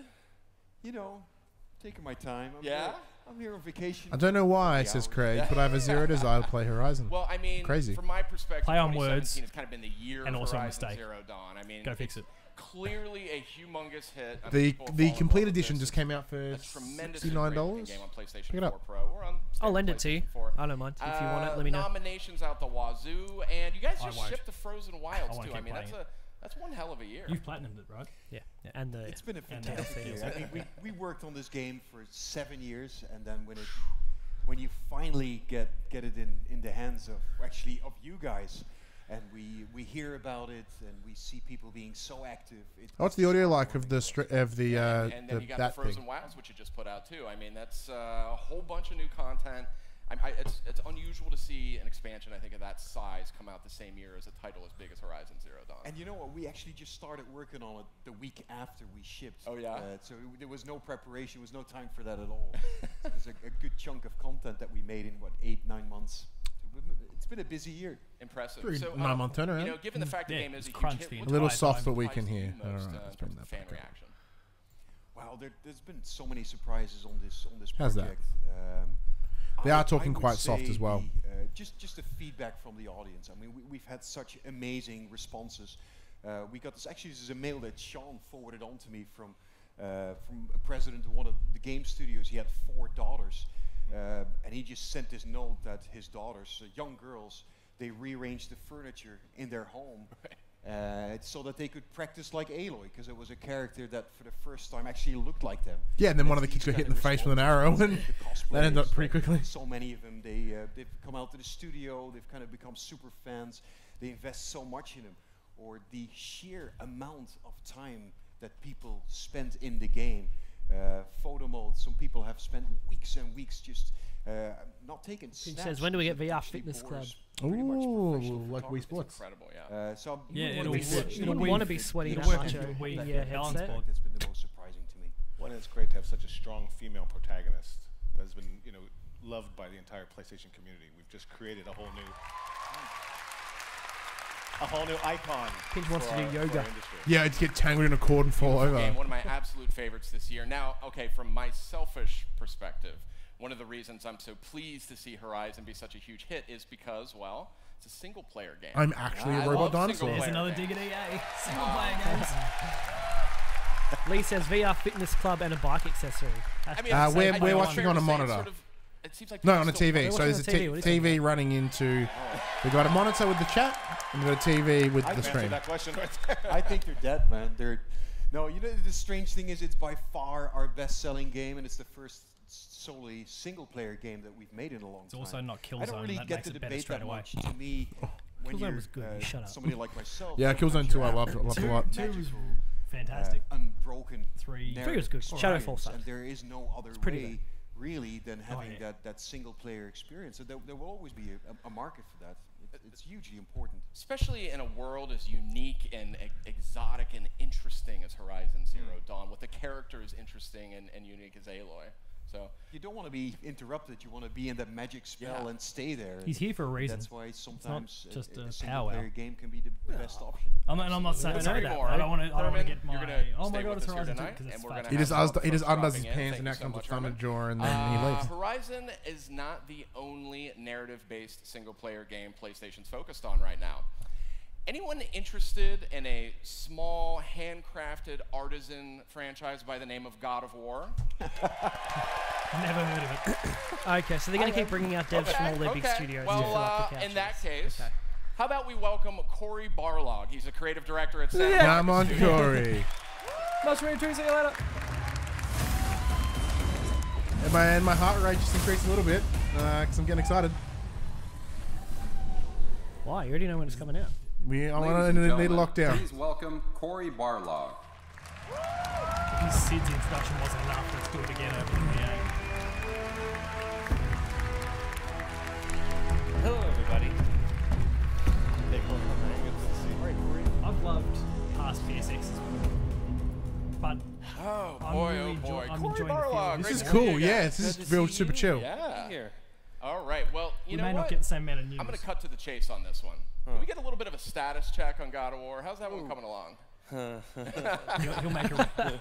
You know, taking my time. Yeah? I'm here on vacation. I don't know why, says Craig, but I have a zero desire to play Horizon. Well, I mean, Crazy. from my perspective, Play on 2017 words has kind of been the year and of also a Horizon mistake. Zero Dawn. I mean, Go fix it. Clearly a humongous hit. I The mean, people fall in complete love with edition this. just came out for A tremendously $69. great game on PlayStation Pick it 4 up. Pro. We're on I'll lend it to you. PlayStation 4. I don't mind. If you want it, let me know. Nominations out the wazoo, and you guys I just won't. shipped the Frozen Wilds won't too. I keep mean, playing that's one hell of a year. You've platinumed it, right? Yeah, and the It's been a And fantastic DLC. year. I mean, we worked on this game for 7 years, and then when you finally get it in the hands of you guys, and we hear about it, and we see people being so active. What's the audio like of the and then you got the that Frozen thing? Wilds, which you just put out too. I mean, that's a whole bunch of new content. It's unusual to see an expansion, I think, of that size come out the same year as a title as big as Horizon Zero Dawn. And you know what? We actually just started working on it the week after we shipped. Oh, yeah? So there was no preparation. There was no time for that at all. So there's a good chunk of content that we made in, 8-9 months. So it's been a busy year. Impressive. Pretty So, 9-month turnaround. You know, given the fact the Yeah, game is a it's huge crunched hit, the what A little entire soft time. but we surprised can you hear. most, Alright, in let's bring terms of that fan back up. reaction? Wow, there's been so many surprises on this How's that? project. They are talking I would quite soft say as well. Just the feedback from the audience. I mean, we've had such amazing responses. We got this. Actually, this is a mail that Sean forwarded on to me from a president of one of the game studios. He had 4 daughters, and he just sent this note that his daughters, young girls, they rearranged the furniture in their home. So that they could practice like Aloy, because it was a character that for the first time actually looked like them. Yeah, and then one of the kids got hit in the face with an arrow, and that ended up pretty quickly. So many of them, they've come out to the studio, they've kind of become super fans, they invest so much in them. Or the sheer amount of time that people spend in the game. Photo mode, some people have spent weeks and weeks just not taking snaps. says, when do we get VR Actually Fitness bores Club? pretty much Ooh, professional like Wii photographers. Sports. Incredible, yeah. So Yeah, you it'll wouldn't work. be- You you wouldn't wouldn't want to be be sweaty it'll that work much with over the the Wii balance headset. board. That's been the most surprising to me. Well, it's great to have such a strong female protagonist that's been, loved by the entire PlayStation community. We've just created a whole new icon. Pinch wants for to do our- for yoga. our industry. Yeah, it's get tangled in a cord and fall Beautiful over. game, one of my absolute favorites this year. Now, okay, from my selfish perspective, one of the reasons I'm so pleased to see Horizon be such a huge hit is because, well, it's a single-player game. I'm actually I a robot love dinosaur. single There's player another game. dig at EA. Single player games. Lee says VR Fitness Club and a bike accessory. I mean, Uh, it's we're- like- we're it's watching fair on to a say monitor. sort of- it seems like No, people on a still- TV. We're So watching there's a on TV, what are you TV running into. We've got a monitor with the chat, and we've got a TV with the Answer stream. that question right there. I think they're dead, man. No, the strange thing is it's by far our best-selling game, and it's the first solely single-player game that we've made in a long It's time. also not I Killzone. don't really That get makes to it better debate straight that away. much. To me, when Killzone you're was good, you shut up. somebody like myself, Yeah, sometimes Killzone 2 you're I loved after a lot. Two was magical, fantastic. unbroken 3. Three was good. narrative Shadowfall experience, sucks. and there is no other pretty way really, than having that single player experience. So there will always be a market for that. It's hugely important. Especially in a world as unique and exotic and interesting as Horizon Zero Dawn, with the characters interesting and unique as Aloy. So you don't want to be interrupted. You want to be in that magic spell and stay there. He's here for a reason. That's why sometimes just a a single powwow. player game can be the best option. I'm not saying that. I don't want to get my. Oh my god, it's Horizon 2 because it's fast. He just undoes his pants and that comes a thumb and jaw and then he leaves. Horizon is not the only narrative-based single-player game PlayStation's focused on right now. Anyone interested in a small, handcrafted artisan franchise by the name of God of War? Never heard of it. Okay, so they're going to keep bringing out devs from all their big studios. to fill up the couches. In that case, how about we welcome Corey Barlog? He's a creative director at Santa Come on, Corey. Nice read, see you later. And my heart rate just increased a little bit because I'm getting excited. Why? You already know when it's coming out. I want to need a lockdown. Please welcome Corey Barlog. His Sid's introduction wasn't enough. Let's do it again over the game. Hello, everybody. I've loved past PSXs, but Oh I'm boy, really oh boy. I'm Corey enjoying the feel Barlog. of This is great to see cool. you Yeah, guys. this is real super chill. Yeah. Here. All right. Well, you we know may what? not get the same amount of news. I'm going to cut to the chase on this one. Can we get a little bit of a status check on God of War? How's that one coming along? He'll make a.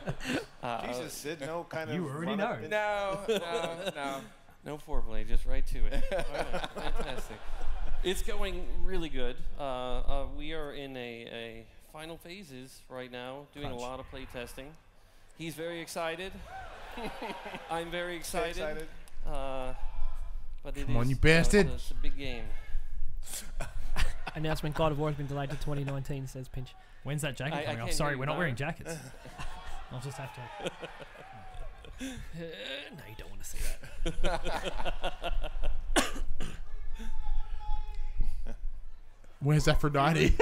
Jesus, Sid, no kind of. You already know. No. No foreplay, just right to it. All right, fantastic. It's going really good. We are in a final phases right now, doing a lot of play testing. He's very excited. I'm very excited. But Come on, you bastard. It's a big game. Announcement: God of War has been delayed to 2019. Says Pinch. When's that jacket I coming off? can't Sorry, hear we're you, not wearing no. jackets. I'll just have to. No, you don't want to see that. Where's Aphrodite?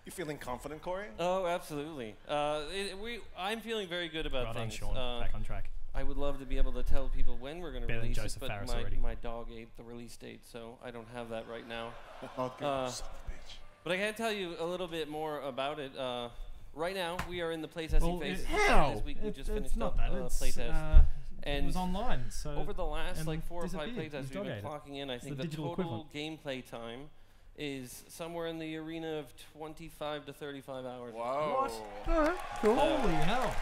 You feeling confident, Corey? Oh, absolutely. I'm feeling very good about Right on, things. Sean. Back on track. I would love to be able to tell people when we're going to Better than release it, Joseph but Fares already. my dog ate the release date, so I don't have that right now. But I can tell you a little bit more about it. Right now, we are in the playtesting phase. This week we just finished not up that. playtest. It And was online, so over the last and like 4 or 5 disappeared. playtests His we've dog been ate it. clocking in, I think the the digital total gameplay time is somewhere in the arena of 25 to 35 hours. Whoa. Holy hell!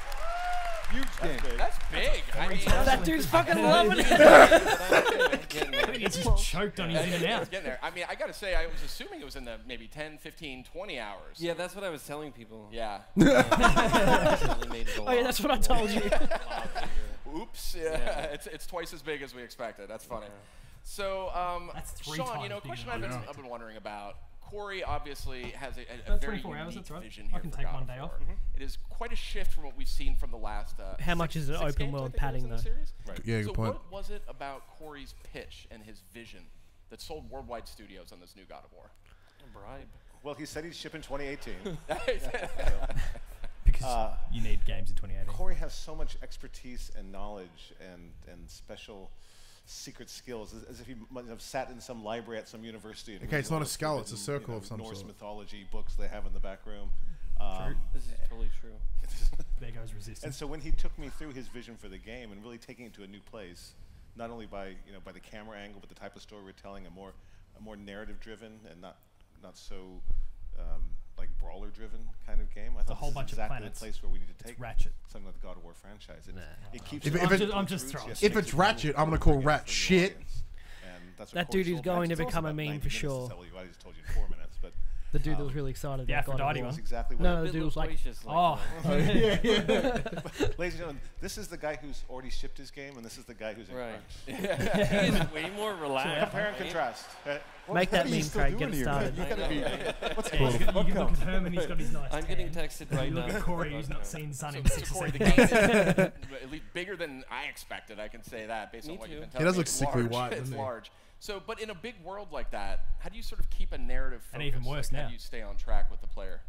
Huge game. That's big. I mean, That dude's fucking loving it. He's just choked on his in and it's out. getting there. I mean, I got to say, I was assuming it was in the maybe 10, 15, 20 hours. Yeah, that's what I was telling people. Yeah. Definitely made it a Oh yeah, lot, that's what I told you. lot bigger. Oops. Yeah. It's twice as big as we expected. That's funny. So, That's 3 Sean, times you know, a bigger question than I've been wondering about. Corey obviously has a About very 24 hours, unique that's right. vision I here can for take God one of day War. off. It is quite a shift from what we've seen from the last. How much is it six open games, world I think it was, padding, in the though? series? Yeah, So good point. what was it about Corey's pitch and his vision that sold worldwide studios on this new God of War? A bribe. Well, he said he'd ship in 2018. Because you need games in 2018. Corey has so much expertise and knowledge and special secret skills, as if he might have sat in some library at some university. And Okay, it's not a read skull, all it's a the circle of some Norse sort. mythology books they have in the back room. This is totally true. There goes resistance. And so when he took me through his vision for the game and really taking it to a new place, not only by by the camera angle, but the type of story we're telling, a more narrative driven and not so like brawler driven kind of game. I thought whole this is bunch of exactly planets. the place where we need to It's take Ratchet. something like the God of War franchise. It keeps If it it- I'm just throwing. If it's Ratchet, I'm gonna call Rat shit. That dude is going to become a meme for sure. I just told you in 4 minutes, but The dude that was really excited. The about God of Aphrodite War. that's one. exactly what. No, A the bit dude was like, loquacious, Oh, Ladies and gentlemen, this is the guy who's already shipped his game, and this is the guy who's in right. crunch. He is way more relaxed. Compare and right? contrast. make that meme, Craig. Get it started. I know. What's yeah, you can look at Herman, he's got his nice I'm getting tan. texted right You now. look at Corey, who's not seen sun in So 6 or Corey, the 7 game days. is at least bigger than I expected. I can say that based Me on what too. you've been He telling does me. look It's sickly large. white, It's doesn't he? large. So, but in a big world like that, how do you sort of keep a narrative focus? And even worse How now. do you stay on track with the player?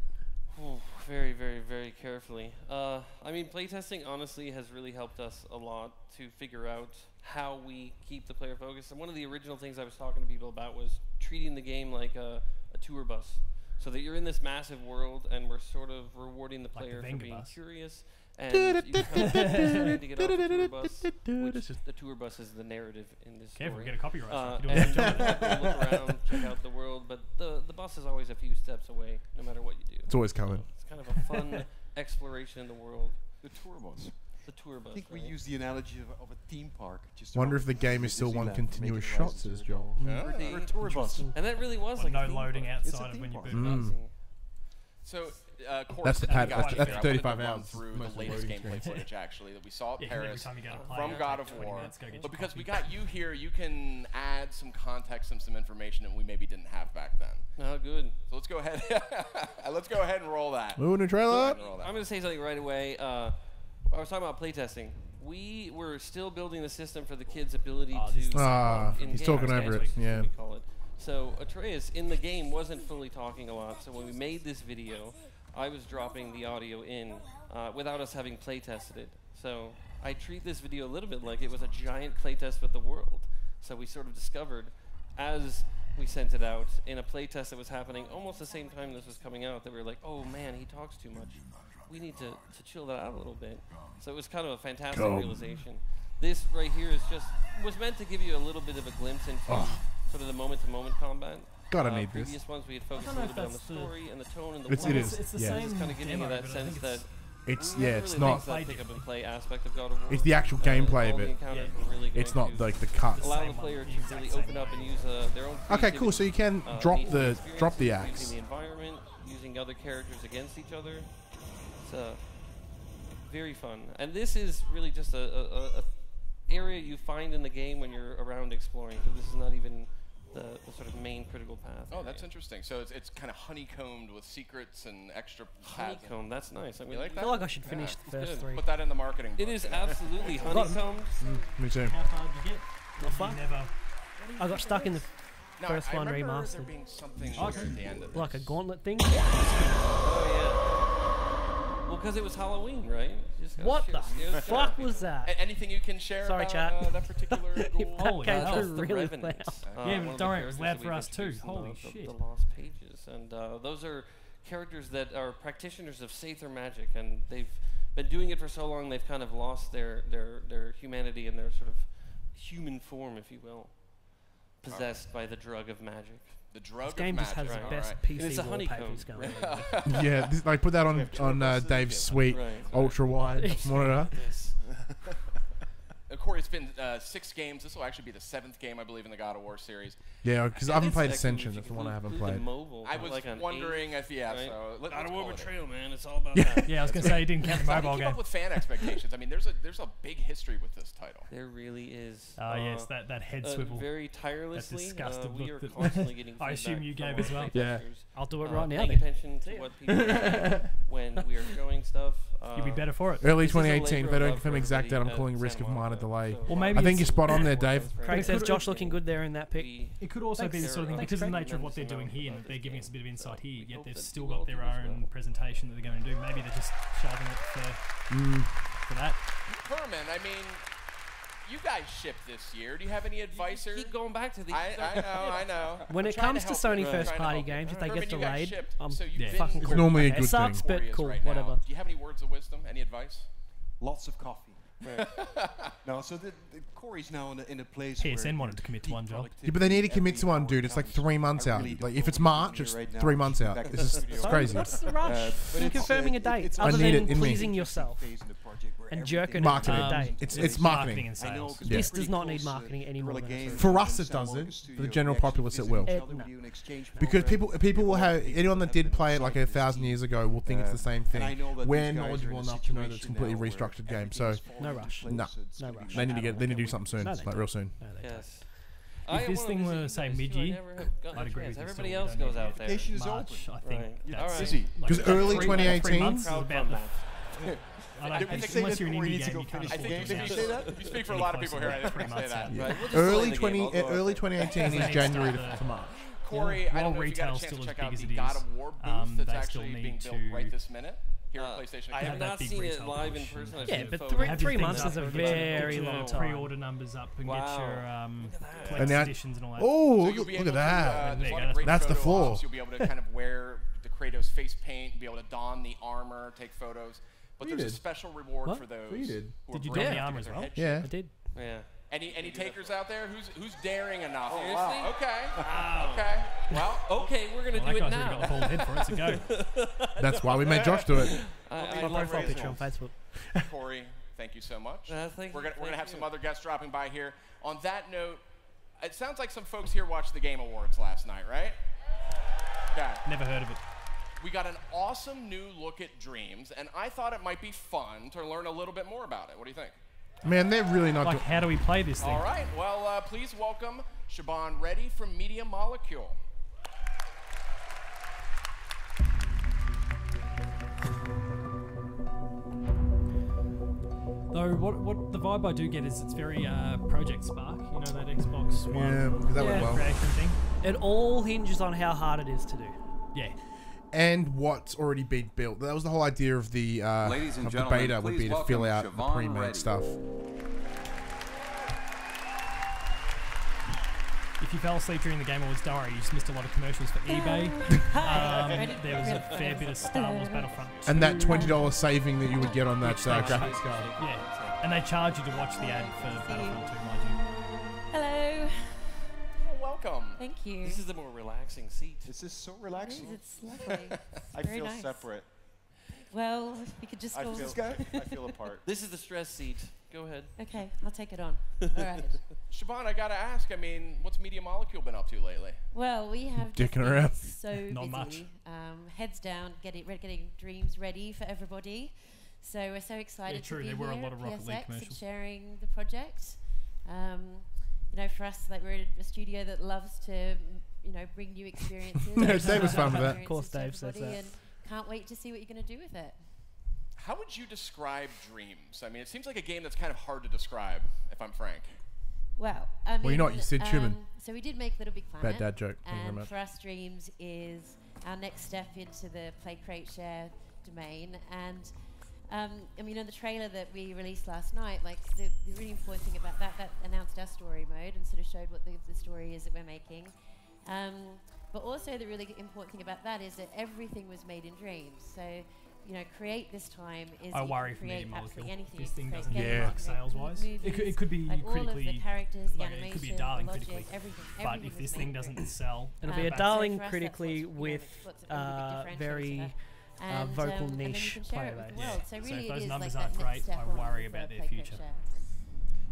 Oh, very, very, very carefully. I mean, playtesting honestly has really helped us a lot to figure out how we keep the player focused. And one of the original things I was talking to people about was treating the game like a tour bus. So that you're in this massive world and we're sort of rewarding the player for being curious. And you kind of trying to get off the tour bus, which the tour bus is the narrative in this story. Careful, get a copyright strike. And look around, check out the world, but the bus is always a few steps away, no matter what you do. It's always coming. It's kind of a fun exploration in the world. The tour bus. The tour bus. I think we use the analogy of a theme park. Just Wonder if the game is still one continuous shot, says Joel. Or a tour bus. And that really was Well, like no loading outside of when you boot it up. So, Corey, That's the since we pad- got you that's here, I 35 wanted to run hours. through Most the latest loading gameplay screens. footage actually that we saw at Yeah, 'cause every Paris time you go to play, from it'll God take of 20 War. minutes, go get your But because coffee. we got you here, you can add some context and some information that we maybe didn't have back then. Oh, good. So let's go ahead. Let's go ahead and roll that. Moving the trailer. Go ahead and roll that. I'm going to say something right away. I was talking about playtesting. We were still building the system for the kids' ability to. He's talking over it. Yeah. We call it. So Atreus in the game wasn't fully talking a lot. So when we made this video, I was dropping the audio in without us having playtested it. So I treat this video a little bit like it was a giant playtest with the world. So we sort of discovered as we sent it out in a playtest that was happening almost the same time this was coming out that we were like, oh man, he talks too much. We need to chill that out a little bit. So it was kind of a fantastic realization. This right here was meant to give you a little bit of a glimpse into sort of the moment-to-moment combat. Gotta need this. Previous ones we had focused a little bit on the story and the tone and the It is. It's the Yeah. same It's kind of giving you demo, that but I sense think that It's we never it's really not. fixed that pick up and play aspect of God of War. It's the actual gameplay all of the it. encounters were really It's going not to like the cuts. allow the Same player one, to the exact really same open up and use their own. Okay, cool. So you can drop meaningful the experiences, axe. using the environment, using other characters against each other. It's very fun, and this is really just a area you find in the game when you're around exploring. So this is not even the sort of main critical path. Oh, that's interesting. So it's kind of honeycombed with secrets and extra paths. Honeycomb, that's nice. You like I that? feel like I should finish the first good. 3. Put that in the marketing. It book, is you know? absolutely honeycombed. Me too. How far did you get? Not far. You never. I got stuck in the No, first I one remember remastered. there being something weird at the end of this. like a gauntlet thing. Oh yeah. Well, because it was Halloween, right? You just gotta What share- the yeah, fuck sure. was that? Anything you can share Sorry, about chat. that particular ghoul? That Holy came hell. through That's the really Revenant, loud. Yeah, one of the don't worry, it was characters loud that for we've us too. introduced in Holy the shit. lost pages, and those are characters that are practitioners of Sather magic, and they've been doing it for so long they've kind of lost their humanity and their sort of human form, if you will, possessed by the drug of magic. The drug This game of just magic. has the all best right. And it's PC a honeycomb. wallpapers going on. Yeah, like put that on Dave's sweet Right. ultra wide monitor. Yes. Corey, it's been 6 games. This will actually be the 7th game, I believe, in the God of War series. Yeah, because I And haven't played it's Ascension. actually, That's if the you one I haven't include the played. Mobile, I was like an wondering 8, if, yeah, right? so let's God of War call it Betrayal, man. It's all about that. Yeah, I was going to say, you didn't count the How do you mobile keep game. up with fan expectations? I mean, there's a big history with this title. There really is. Yes, that head swivel. Very tirelessly. disgusting We look are that- constantly getting I assume feedback you from gave our as well. Yeah. playtesters, I'll do it right now. paying Then. attention to what people say when we are showing stuff. You'll be better for it. Early This is a 2018. If labor they of don't love confirm for exact date, I'm everybody calling at risk of Santa minor Monica. delay. So Well, maybe I think it's- you're spot on there, Dave. Craig It says could- Josh looking good there in that pic. It could also be the sort of thing, Thanks, because of the Craig. nature of what they're doing here, and that they're giving us a bit of insight here, we yet hope they've that still you got all their do as own well. presentation that they're going to do. Maybe they're just shelving it for that. Herman, I mean, you guys shipped this year. Do you have any advice? Keep going back to these. I know. When I'm it trying comes to help you. Sony I'm first trying to party help you. games, if they Herman, get you guys delayed, shipped, I'm so you've Yeah. been fucking It's cool. normally a Okay, good it sucks, thing. but Warriors cool, right now. whatever. Do you have any words of wisdom? Any advice? Lots of coffee. No, so the Corey's now in a place where PSN wanted to commit to one job. Yeah, but they need to commit to one, dude. It's like 3 months out. Like if it's March, it's 3 months out. It's crazy. What's the rush in confirming a date I other need than it in me. pleasing yourself and jerking it Marketing. to a date? It's marketing. and sales. Yeah. This does not need marketing anymore. For us, it does it. For the general populace, it will. No. Because people will have anyone that did play it like 1,000 years ago will think it's the same thing. We're knowledgeable enough to know that it's a completely restructured game. So No rush. no, No rush. they need to do something soon, No, they like real soon. No, they don't. Yes. If this thing were, say, mid-year, I'd agree with you. Everybody still, else we don't goes need out there. Application is open. March, I think. Right. That's Alright. Busy. like 'Cause early 3 2018 months is Crowdfund about the. that. I don't think say unless that you're an Corey indie needs to game, go you can't finish the afford game. to Did you do say that. that? You speak for a Any lot of people closer here. I than didn't 3 say months that. out. Right, we'll just Early delay the game. I'll go out early there. 2018 is Then January start to March. Corey, I While don't know if you got a retail's chance still to as check out big as the it God is, of War booth that's they still actually being need built to right this minute here at PlayStation. I have have that not big seen it retail live in push person. and- I've Yeah, seen but photos. three- Have your three things months up is a and get your- very get your long time. Pre-order numbers up and get Wow. your Look at that. And collector's now- editions and all that. Oh, So look, you'll be look able at that. To, There there's you a lot go, of great that's the photo floor. ops. You'll be able to kind of wear the Kratos face paint, be able to don the armor, take photos. But You there's a did. special reward What? for those. You did. who Did are you brave don the enough to armor get as their well? head Yeah. I did. Yeah. Any takers out there? Who's daring enough? Oh, wow. Okay. Wow. Okay. Well, Okay, we're gonna Well, do that it guy's already got the now. bald head for it, so go. That's why we made Josh do it. I My love profile it. picture on Facebook. Corey, thank you so much. Thank we're you, gonna thank have you. some other guests dropping by here. On that note, it sounds like some folks here watched the Game Awards last night, right? Yeah. Never heard of it. We got an awesome new look at Dreams, and I thought it might be fun to learn a little bit more about it. What do you think? Man, they're really not Like, how do we play this thing? All right. Well, please welcome Siobhan Reddy from Media Molecule. Though what the vibe I do get is it's very Project Spark, you know, that Xbox One Yeah, because that went Yeah. well. creation thing. It all hinges on how hard it is to do. Yeah. And what's already been built. That was the whole idea of the Ladies and of the gentlemen, beta would please be to fill welcome out the Siobhan pre-made Reddy. stuff. If you fell asleep during the Game Awards, don't worry, you just missed a lot of commercials for eBay. There was a fair bit of Star Wars Battlefront 2. And that $20 saving that you would get on that Which they graphics charge- card. Yeah. And they charge you to watch the ad for Battlefront 2, mind you. Hello. Well, welcome. Thank you. This is the more relaxing seat. This is so It is, relaxing. it's lovely. It's I very feel nice. separate. Well, you could just I all... feel apart. This is the stress seat. Go ahead. Okay, I'll take it on. All right. Siobhan, I gotta ask. I mean, what's Media Molecule been up to lately? Well, we have just Dicking been around. so Not busy. much. Heads down, getting Dreams ready for everybody. So we're so excited true, to be there were a here lot at of Rocket League PSX and commercials. sharing the project. You know, for us, like we're a studio that loves to, you know, bring new experiences. No, Dave was fun with that. Of course, experiences to Dave says everybody, that. And can't wait to see what you're going to do with it. How would you describe Dreams? I mean, it seems like a game that's kind of hard to describe, if I'm frank. Well, I mean, Well, you're not, you said human. So we did make Little Big Planet. Bad dad joke. Thank you very And much. for us, Dreams is our next step into the Play, Create, Share domain. And I mean, in the trailer that we released last night, like the really important thing about that announced our story mode and sort of showed what the story is that we're making. But also the really important thing about that is that everything was made in Dreams. So, you know, Create this time is I you worry can for create Media absolutely Molecule. anything. This You thing can doesn't create Yeah. games, work sales-wise. It movies, could be like all of the critically... characters, the like, animation, it could be the darling logic, critically. everything. But everything if was this made thing in doesn't Dreams. sell... It'll be a So darling for us, critically that's what's, with what's a really big differentiator. very And, vocal and then you niche can share player it with the base. world. So So really if those it is numbers like aren't that great, next step I on worry for about their Play, Create, future. Share.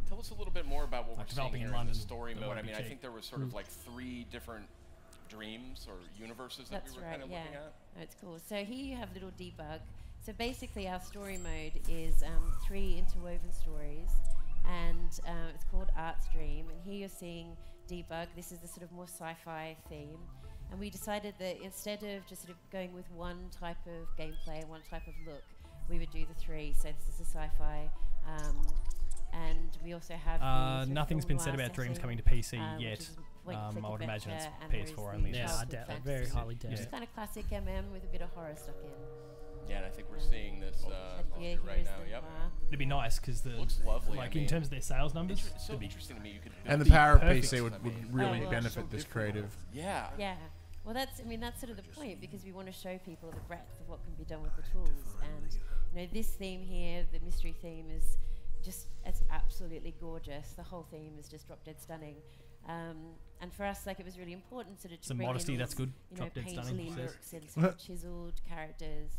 Tell us a little bit more about what Like we're seeing developing here in in London, the story that mode. won't I be mean, I cheap. think there was sort of like 3 different dreams or universes that That's we were right, kind of yeah. looking at. Oh, it's cool. So here you have little debug. So basically our story mode is 3 interwoven stories, and it's called Art's Dream. And here you're seeing debug. This is the sort of more sci-fi theme. And we decided that instead of just sort of going with one type of gameplay and one type of look, we would do the 3. So this is a sci-fi, and we also have the sort of Nothing's film been said noir about Dreams setting, coming to PC which yet. is point-and-click I would imagine it's adventure, and there is PS4 the only. Yeah, I childhood doubt that. fantasy. Very highly doubt It's it. kind of classic MM with a bit of horror stuck in. Yeah, and I think we're seeing this Yeah, right here's now. the Yep. noir. It'd be nice because the Looks lovely. like I mean, in terms of their sales numbers, so it'd be interesting to me. You could And the build power of perfect. PC I would mean, really well, benefit this creative. yeah. Yeah. Well, that's sort of the point, because we want to show people the breadth of what can be done with the tools. And you know, this theme here, the mystery theme, is it's absolutely gorgeous. The whole theme is just drop dead stunning. And for us, like, it was really important sort of to some bring modesty. in That's good. you know, Drop dead stunning. painterly he says. looks and sort of chiseled characters.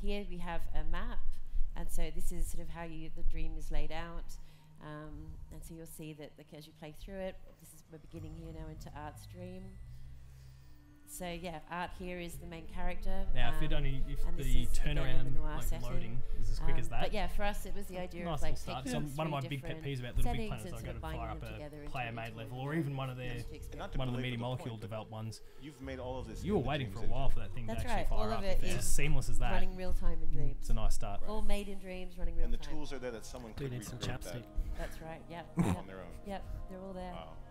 Here we have a map, and so this is sort of how the dream is laid out. And so you'll see that, like, as you play through it, we're beginning here now into Art's Dream. So yeah, Art here is the main character. Now, if and the this is, again, in turnaround the noir like setting. loading is as quick as that, But yeah, for us it was the idea nice of like little start. taking One of my three big pet different peeves about Little Big settings Planet is and I've sort got of to binding fire up them together a into player-made level, or one even one of their just to experience. And not to one of the belabor Media the Molecule point, but developed ones. You've made all of this. You in were the waiting Dreams for a while for that thing That's to actually right, fire all up. of it It's is as seamless as that. running real time in Dreams. It's a nice start. All made in Dreams, running real And the time. tools are there that someone We could need some recreate chapstick. that That's right. Yep. on their own. Yep. They're all there. Wow.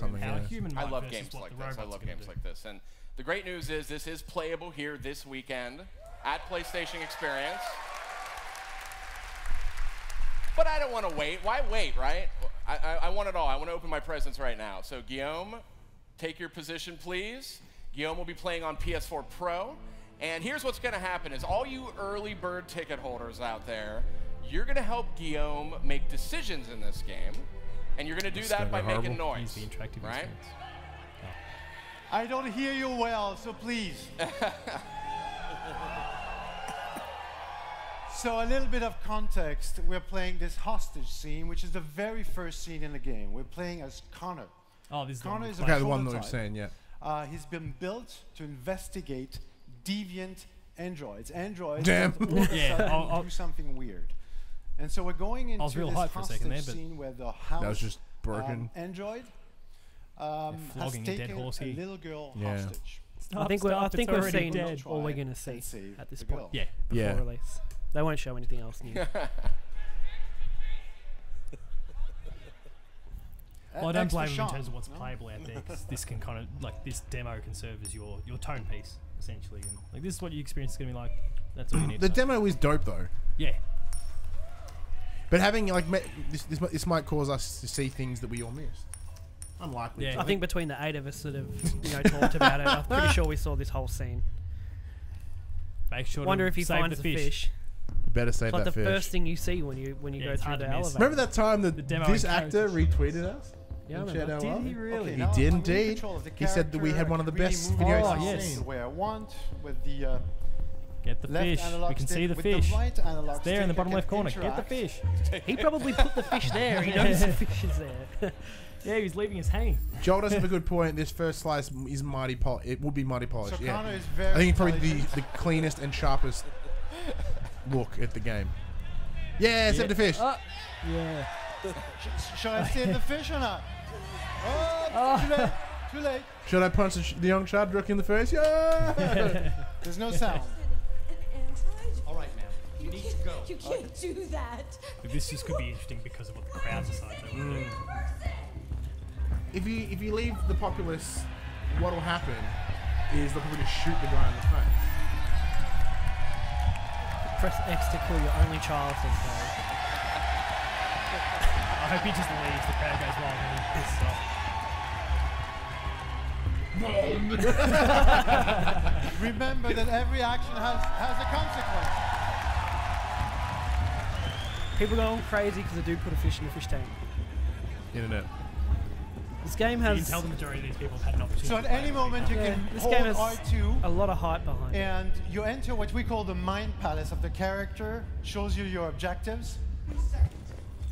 something. How Yeah. a human I might love versus games what like the this. I robot's love gonna games do. like this. And The great news is this is playable here this weekend at PlayStation Experience. But I don't want to wait. Why wait, right? I want it all. I want to open my presents right now. So Guillaume, take your position, please. Guillaume will be playing on PS4 Pro. And here's what's going to happen is all you early bird ticket holders out there, you're going to help Guillaume make decisions in this game. And you're going to do that by making noise, the interactive right? I don't hear you well, so please. So a little bit of context. We're playing this hostage scene, which is the very first scene in the game. We're playing as Connor. Oh, this is Connor is the one that we've seen, yeah. He's been built to investigate deviant androids. Androids Damn. that all of a Yeah, sudden do something weird. And so we're going into was real this hyped for a second hostage there, but scene where the house That was just broken. android has flogging a dead taken horse a here. little girl Yeah. hostage. I think we've already seen dead. all we're going to see And save at this the point girl. Yeah. before Yeah. release. They won't show anything else new. Well, I don't Extra blame them in shot, terms of what's no? playable out there, 'cause this can kind of, like, this demo can serve as your tone piece, essentially. And, like, this is what your experience is going to be like. That's all you need The to know. demo is dope though. Yeah. But having like this might cause us to see things that we all missed. Unlikely. Yeah. I think between the 8 of us that have talked about it, I'm pretty sure we saw this whole scene. Make sure Wonder to if he save finds the the fish. fish. You better save It's like that the fish. first thing you see when you Yeah, go it's through hard the to miss. elevator. Remember that time that The demo this and actor characters. retweeted us? Yeah, I And remember. shared our Did love? he really? Okay, He now did I'm in indeed. control of the He said that we had character. one of the I can best really videos move I've it yes. seen. the way I want with the Get the left fish. analog We can stick, see the with fish. The right analog It's there in the stick, I bottom can left corner. Get the interact. fish. He probably put the fish there. He knows the fish is there. Yeah, he was leaving us hanging. Joel does have a good point. This first slice is mighty polished. It would be mighty polished. So Yeah. Connor is very I think it's probably intelligent. the cleanest and sharpest look at the game. Yeah, save the fish. Yeah. Should I save the fish or not? Oh, too late. Too late. Should I punch the young Shadrook in the face? Yeah. There's no sound. All right, ma'am. You need to go. You can't do that. But this just could be interesting because of what the crowd decides they want to do. If you leave the populace, what will happen is they'll probably just shoot the guy in the face. Press X to kill your only child, says Harry. I hope he just leaves. The crowd goes wild and he pisses off. Remember that every action has a consequence. People going crazy because the dude put a fish in the fish tank. Internet. This game You can has tell the majority of these people have had an opportunity. So at to play any it. moment you can this hold game has R2 a lot of hype behind it. and you enter what we call the mind palace of the character. Shows you your objectives.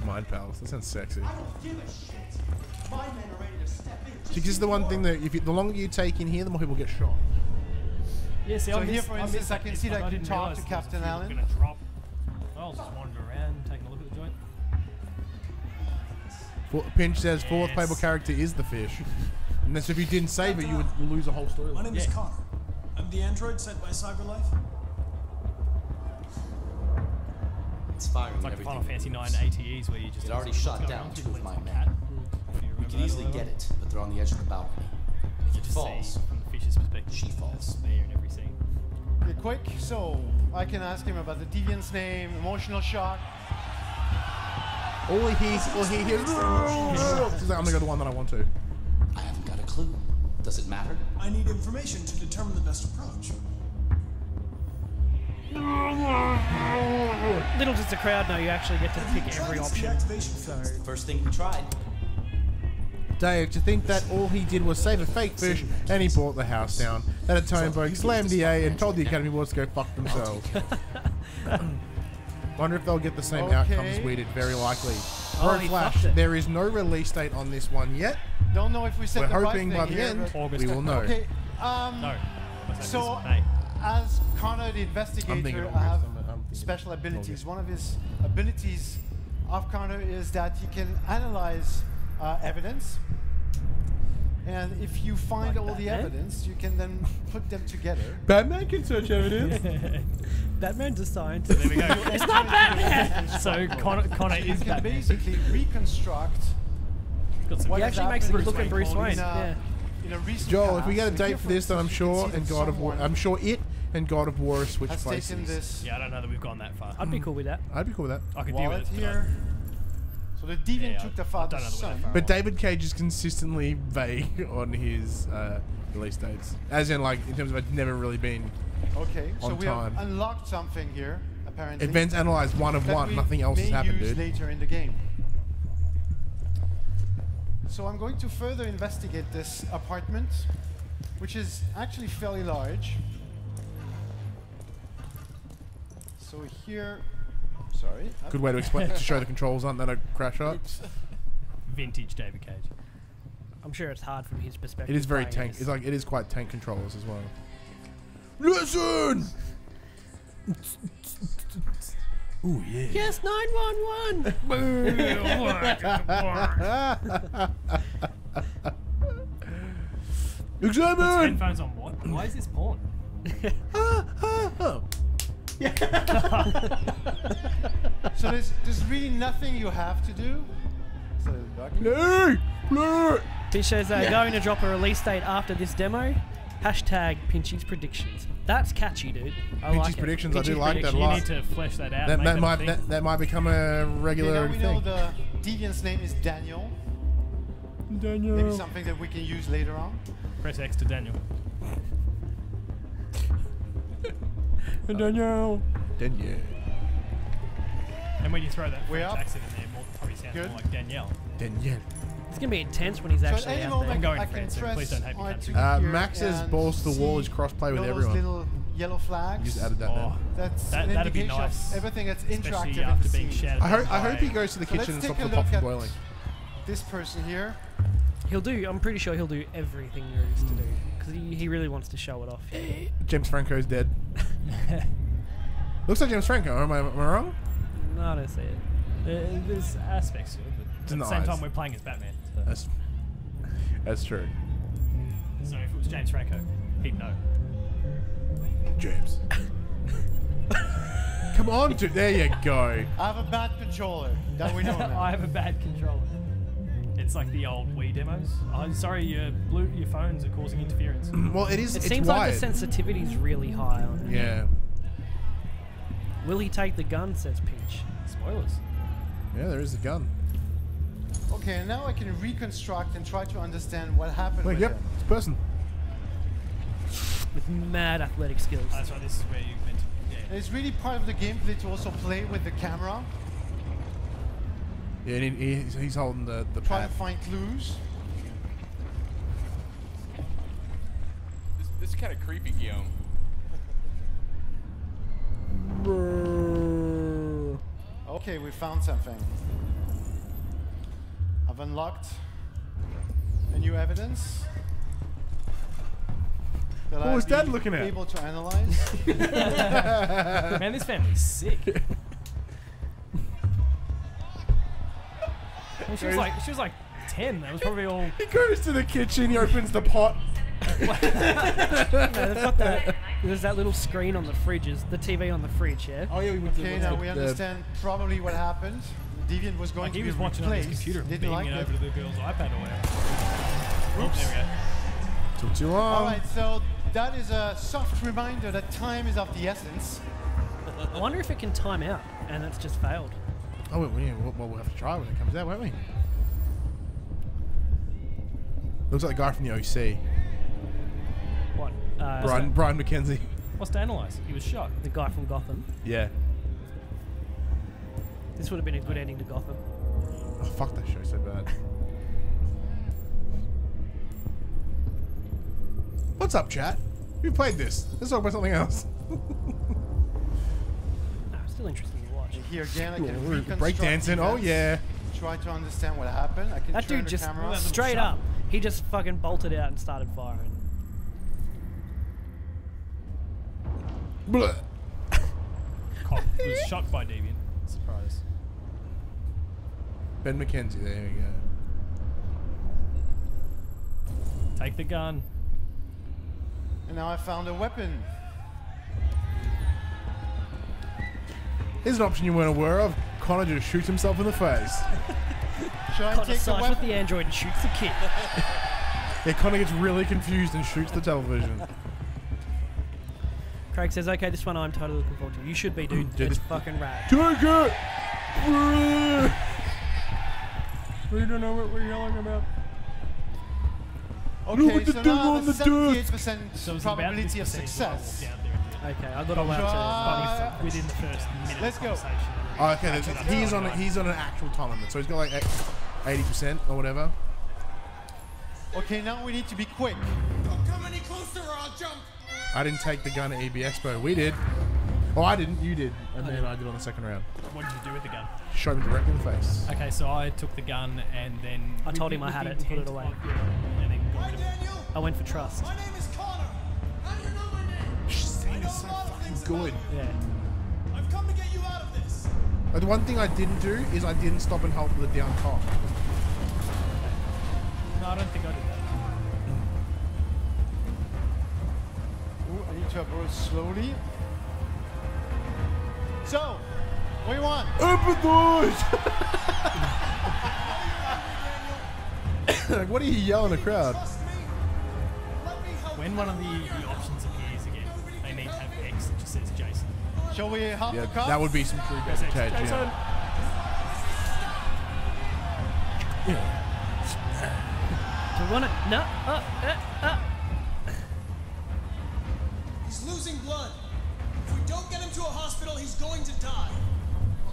Mind palace. That sounds sexy. I don't give a shit. My men are ready to step in. See, this is the one thing that the longer you take in here, the more people get shot. Yeah, see, So I here, missed- for I instance, missed I can bit. see that you didn't talk realise to there was a Captain few Allen. Gonna drop. I was just wandering around, taking a look at the joint. Pinch says fourth Yes. playable character is the fish. And then so if you didn't save it, you would lose a whole story. My name is Yeah. Connor. I'm the android sent by CyberLife. It's firing It's like everything. Final Fantasy 9 ATEs where you just It already what's shot going down on? two of Like my some men. cat. Do you We remember can that easily or get whatever? it, but they're on the edge of the balcony. If You it just falls, see from the fish's perspective. she falls. It's there in every scene. Okay, quick. So I can ask him about the deviant's name, emotional shock. All he hears, He's like, I'm gonna go the one that I want to. I haven't got a clue. Does it matter? I need information to determine the best approach. Little does the crowd know you actually get to pick every option. So First thing we tried. Dave, to think that all he did was save a fake fish and he brought the house down. That a tone broke, slammed DA, and told the Academy Awards to go fuck themselves. Wonder if they'll get the same outcomes we did. Very likely. Oh, For he a flash, fucked it. there is no release date on this one yet. Don't know if we said We're the right hoping thing by the here, end but- we will know. Okay. No. So, Hey. as Connor the I'm thinking investigator, of I have I'm thinking special of abilities. One of his abilities of Connor is that he can analyze evidence. And if you find Like all the Batman? evidence, you can then put them together. Batman can search evidence. Batman's a scientist. There we go. It's not Batman! So Connor You is can Batman. basically reconstruct Got some what He has actually makes it happened look like Bruce Wayne. in a, Yeah. in a recent Joel, if we past, get a date here, for this, then I'm instance, you can sure see and that God of War. someone I'm sure it and God of War switch has places. taken this Yeah, I don't know that we've gone that far. I'd be cool with that. I'd be cool with that. I could deal wallet with it. here. So the deviant Yeah, took the I don't father's know that we're that son. far. But David Cage is consistently vague on his release dates, as in like in terms of it's never really been. Okay, so on we time. have unlocked something here, apparently. Events analyzed 1 of that 1. we Nothing else has may happened, use dude. later in the game. So I'm going to further investigate this apartment, which is actually fairly large. So here, sorry. Good way to explain to show the controls aren't that a crash up. Vintage David Cage. I'm sure it's hard from his perspective. It is very playing tank. this. It's like it is quite tank controllers as well. Listen. Ooh yeah. Yes, 911. Puts Examine. headphones on what? Why is this porn? So there's really nothing you have to do. So He says they're going to drop a release date after this demo. Hashtag Pinchy's predictions. That's catchy, dude. I Pinchy's like it. predictions, I do Pinchy's like that a You lot. need to flesh that out. That, and make that that a might thing. that might become a Okay, regular now we know thing. the deviant's name is Daniel. Maybe something that we can use later on. Press X to Daniel. Daniel. And when you throw that Way French up. accent in there, it probably sounds Good. more like Danielle. Daniel. It's gonna be intense when he's So at actually any out moment there. I'm going I can France, so press please don't hate me, R2 country. here Max's and balls to the wall see is cross-play with those everyone. little yellow flags. You just added that now. That's That- an that'd be indication of nice, everything that's especially interactive in after the being scene. shouted I hope by- he goes to the So kitchen and let's stops take the a pot look from at boiling. this person here. He'll do. I'm pretty sure he'll do everything there is to do because he really wants to show it off. James Franco's dead. Looks like James Franco. Am I wrong? No, I don't see it. There's aspects to it, but at the same Denies. time we're playing as Batman. So. That's true. So if it was James Franco, he'd know. James. Come on, dude. There you go. I have a bad controller. That we know now. I have a bad controller. It's like the old Wii demos. I'm sorry, your phones are causing interference. Well, it is. It It's seems wired. like the sensitivity's really high on it. Yeah. Will he take the gun? Says Peach. Spoilers. Yeah, there is the gun. Okay, now I can reconstruct and try to understand what happened Wait, with yep, him. it's a person. With mad athletic skills. That's right. This is where you meant to. Yeah. And it's really part of the gameplay to also play with the camera, Yeah, and he's holding the try pad. to find clues. This is kind of creepy, Guillaume. Okay, we found something. I've unlocked a new evidence. That What was I'll Dad be looking at? Able to analyze. Man, this family's sick. I mean, she was like 10. That was probably all. He goes to the kitchen. He opens the pot. No, they've got that. There's that little screen on the fridge. Is the TV on the fridge? Yeah. Oh yeah, we went to Okay, now we understand probably what happened. Deviant was going Like to he be was watching on his replaced. computer, Didn't beaming like it it. over to the girl's iPad or whatever. Oh, there we go. Took too long. All right, so that is a soft reminder that time is of the essence. I wonder if it can time out, and it's just failed. Oh, yeah, well, we'll have to try when it comes out, won't we? Looks like the guy from the OC. What? Brian McKenzie. What's to analyze? He was shot. The guy from Gotham. Yeah. This would have been a good ending to Gotham. Oh, fuck that show so bad. What's up, chat? We played this. Let's talk about something else. No, still interesting to watch. And here again, I Ooh, can we're reconstruct breakdancing. Oh events, yeah. Try to understand what happened. I can That turn dude the just camera. straight up. He just fucking bolted out and started firing. Blah. Cop was shot by Deviant. Surprise. Ben McKenzie. There we go. Take the gun. And now I found a weapon. Here's an option you weren't aware of. Connor just shoots himself in the face. Should I Connor take the sides with weapon? the android and shoots the kid. Yeah, Connor gets really confused and shoots the television. Craig says, okay, this one I'm totally looking forward to. You should be, dude. Dude, It's this- fucking rad. Take it! We don't know what we're yelling about. Okay, Look at the so devil now on the 78% So it's about probability this of percentage success. down there. Okay, I'm not allowed to. Within the first minute Let's of go. conversation. Oh, okay, he's on an actual time limit, so he's got like 80% or whatever. Okay, now we need to be quick. Don't come any closer or I'll jump. I didn't take the gun at EB Expo. We did. Oh, I didn't. You did. And then I did on the second round. What did you do with the gun? Shot him directly in the face. Okay, so I took the gun and then I told him I had it and put it away. And then got Hi, rid of it. Daniel. I went for trust. My name is Connor. How do you know my name? Saying is so fucking good. Yeah. I've come to get you out of this. The one thing I didn't do is I didn't stop and help with the down cop. No, I don't think I did that. Ooh, I need to approach slowly. So, what do you want? Empathize! Like, what are you yelling at the crowd? Trust me. Let me help When you one of out. the options appears again, they need to have X that just says Jason. Shall we help Yeah, the cops? that would be some true Jason. dedication. Jason. Do we want to? No. He's losing blood. If we don't get him to a hospital, he's going to die.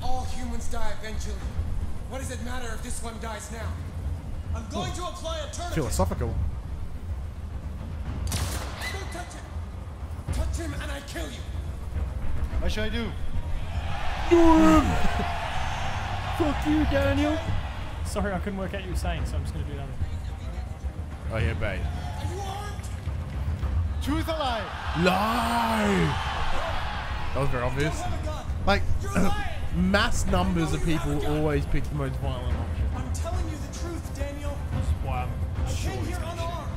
All humans die eventually. What does it matter if this one dies now? I'm going to apply a tourniquet. Philosophical. Don't touch him. Touch him and I kill you. What should I do? Fuck you, Daniel. Sorry, I couldn't work out what you were saying, so I'm just going to do that. Oh, yeah, babe. Are you armed? Truth or lie? Lie! That was very obvious. Have a gun. Like, You're lying. mass numbers of people always pick the most violent option. I'm telling you the truth, Daniel. That's why I'm I sure came he's here going to shoot. unarmed.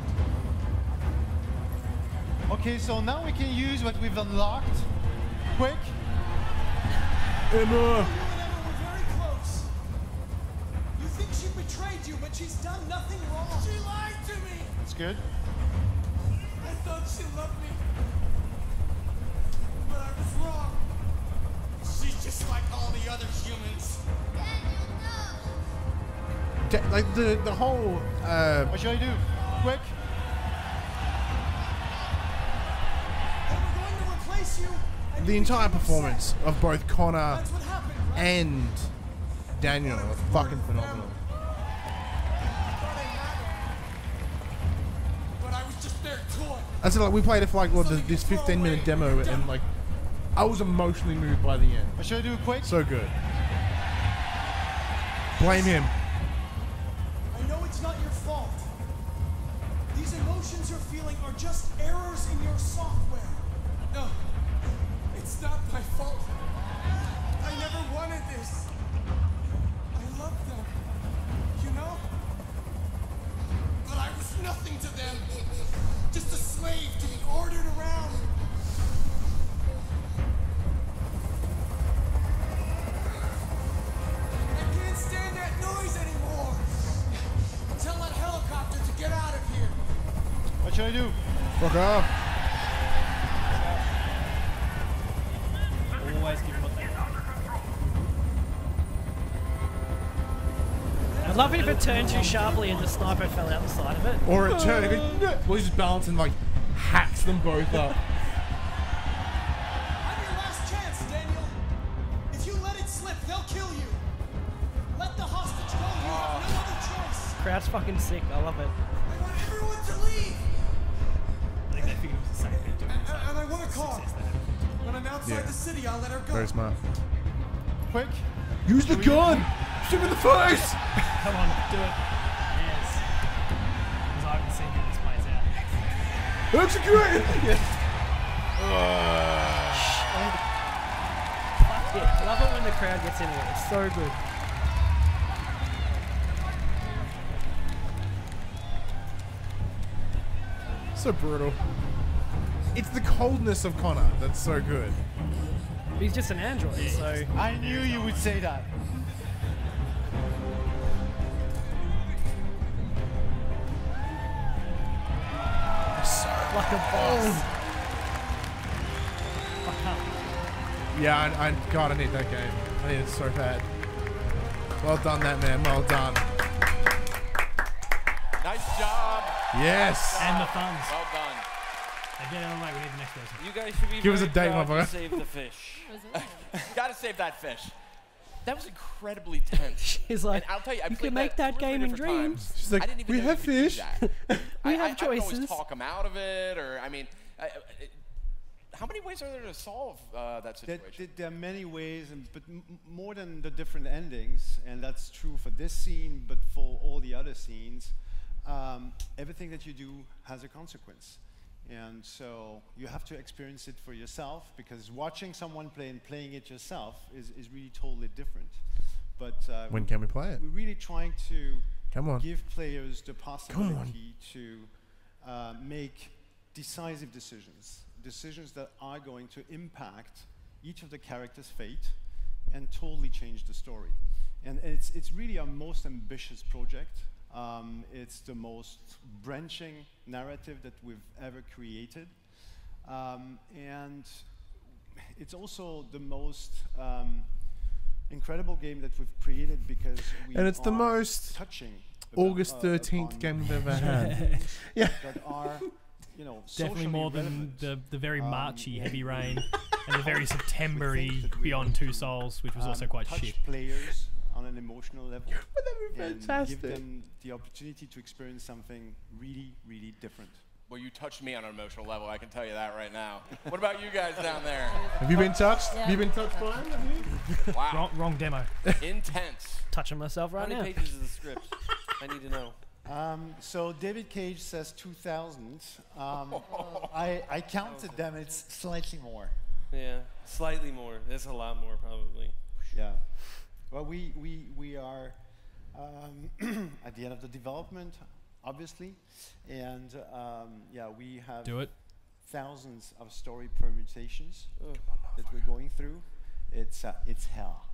Okay, so now we can use what we've unlocked. Quick. Emma! You and Emma were very close. You think she betrayed you, but she's done nothing wrong. She lied to me. That's good. I thought she loved me. But I was wrong. She's just like all the other humans. Like, the whole, What should I do? Quick. And we're going to replace you. And the you entire became performance upset. of both Connor That's what happened, right? and Daniel are fucking phenomenal. But I was just their toy. I said, like, we played it for like this 15-minute demo, and like, I was emotionally moved by the end. What should I do? Quick. So good. Blame him. I know it's not your fault. These emotions you're feeling are just errors in your software. No, it's not my fault. I never wanted this. I love them, you know? But I was nothing to them. Just a slave to be ordered around. I can't stand that noise anymore. Tell that helicopter to get out of here. What should I do? Fuck off. Always give them what they want. I'd love it if it turned too sharply and the sniper fell out the side of it. Or it turned, well, he's just balancing, like, hacks them both up. I'm your last chance, Daniel. If you let it slip, they'll kill you. Let the hostage go. You have no other choice. Crowd's fucking sick. I love it. I want everyone to leave. I think they figured it was the same thing doing it. And I want a car. Success they had. When I'm outside Yeah. the city, I'll let her go. Very smart. Quick. Use the gun! Shoot him in the face! Come on, do it. Yes. Because I haven't seen how this plays out. Execute it! Yeah. Fuck it. I love it when the crowd gets into it. It's so good. So brutal. It's the coldness of Connor that's so good. He's just an android, so I knew you would say that. like a boss. Yeah, God, I need that game. I need it so bad. Well done, that man. Well done. Nice job. Yes. And the thumbs. Well done. Now get out of the way. We need the next person. You guys should be Give us a very date, proud to motherfucker. save the fish. Gotta save that fish. That was incredibly tense. She's like, and I'll tell you, I you played can make that two or game three in different dreams. times. She's like, I didn't even we know have you could do fish. that. We have I can always choices. talk them out of it, or I mean, how many ways are there to solve that situation? There are many ways, but more than the different endings, and that's true for this scene, but for all the other scenes, everything that you do has a consequence. And so you have to experience it for yourself, because watching someone play and playing it yourself is really totally different. But When can we play it? We're really trying to Come on. give players the possibility to make decisive decisions. Decisions that are going to impact each of the characters' fate and totally change the story. And it's really our most ambitious project. It's the most branching narrative that we've ever created. And it's also the most incredible game that we've created because we And it's the are most touching August 13th game we've ever had. Yeah. That are, you know, Definitely socially more than relevant. the very Marchy Heavy Rain and the very We September-y think that we're Beyond going Two to, Souls, which was also quite touch shit. players on an emotional level be and fantastic. give them the opportunity to experience something really, really different. Well, you touched me on an emotional level, I can tell you that right now. What about you guys down there? Have you been touched? Yeah. Have you been touched, Brian? Have you? Wow. Wrong demo. Intense. Touching myself How right many now. pages is the script? I need to know. So David Cage says 2,000. I counted them. It's slightly more. Yeah, slightly more. That's a lot more, probably. Yeah. Well, we are at the end of the development, obviously, and yeah, we have Do it. thousands of story permutations that we're going through. It's hell.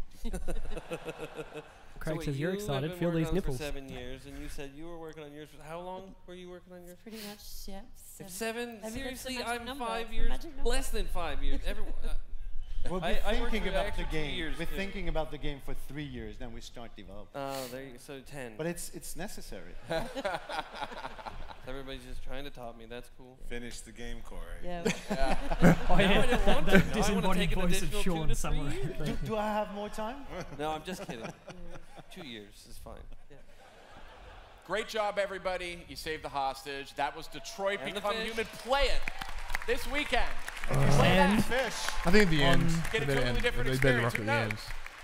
Craig wait, says you're you have excited. been Feel working these on this nipples. For 7 years, and you said you were working on yours. How long were you working on yours? Pretty much, yeah. Seven? I mean, that's the Seriously, magic I'm number. 5 It's the years. magic number. Less than 5 years. Everyone. We're I worked thinking for about the extra 2 game. years, We're too. thinking about the game for 3 years, then we start developing. Oh, there you go. So 10. But it's necessary. Everybody's just trying to top me. That's cool. Finish the game, Corey. Yeah. Oh No, I yeah, didn't want to. that I wanna disembodied take an voice of additional 2 Sean to 3 somewhere. years. Do I have more time? No, I'm just kidding. 2 years is fine. Yeah. Great job, everybody. You saved the hostage. That was Detroit And the Become fish. Human. Play it this weekend. And Fish. I think at the end. Get a they better totally end. different They better experience. rock Who at the knows? end.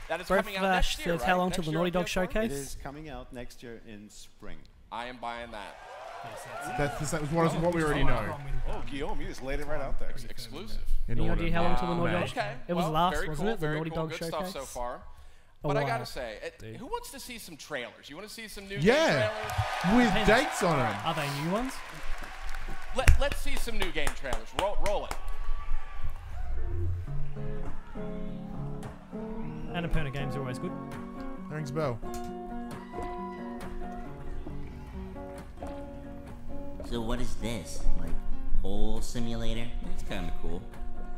That is Brett coming out Flash next year, says, how long right? till the Next Naughty year Dog on PS4? showcase? It is coming out next year in spring. I am buying that. That's what we already know. Oh, Guillaume, you just laid it right out there. Exclusive. In Any order. idea how long till the Naughty Dog? Okay. It was well, last, very wasn't cool, it? The very Naughty cool. Dog Good showcase. stuff so far. A But I while. gotta say, Dude. who wants to see some trailers? You want to see some new Yeah. game trailers? With dates on them. Are they new ones? Let's see some new game trailers. Roll it. Annapurna games are always good. Rings a bell. So what is this? Like, hole simulator? It's kind of cool.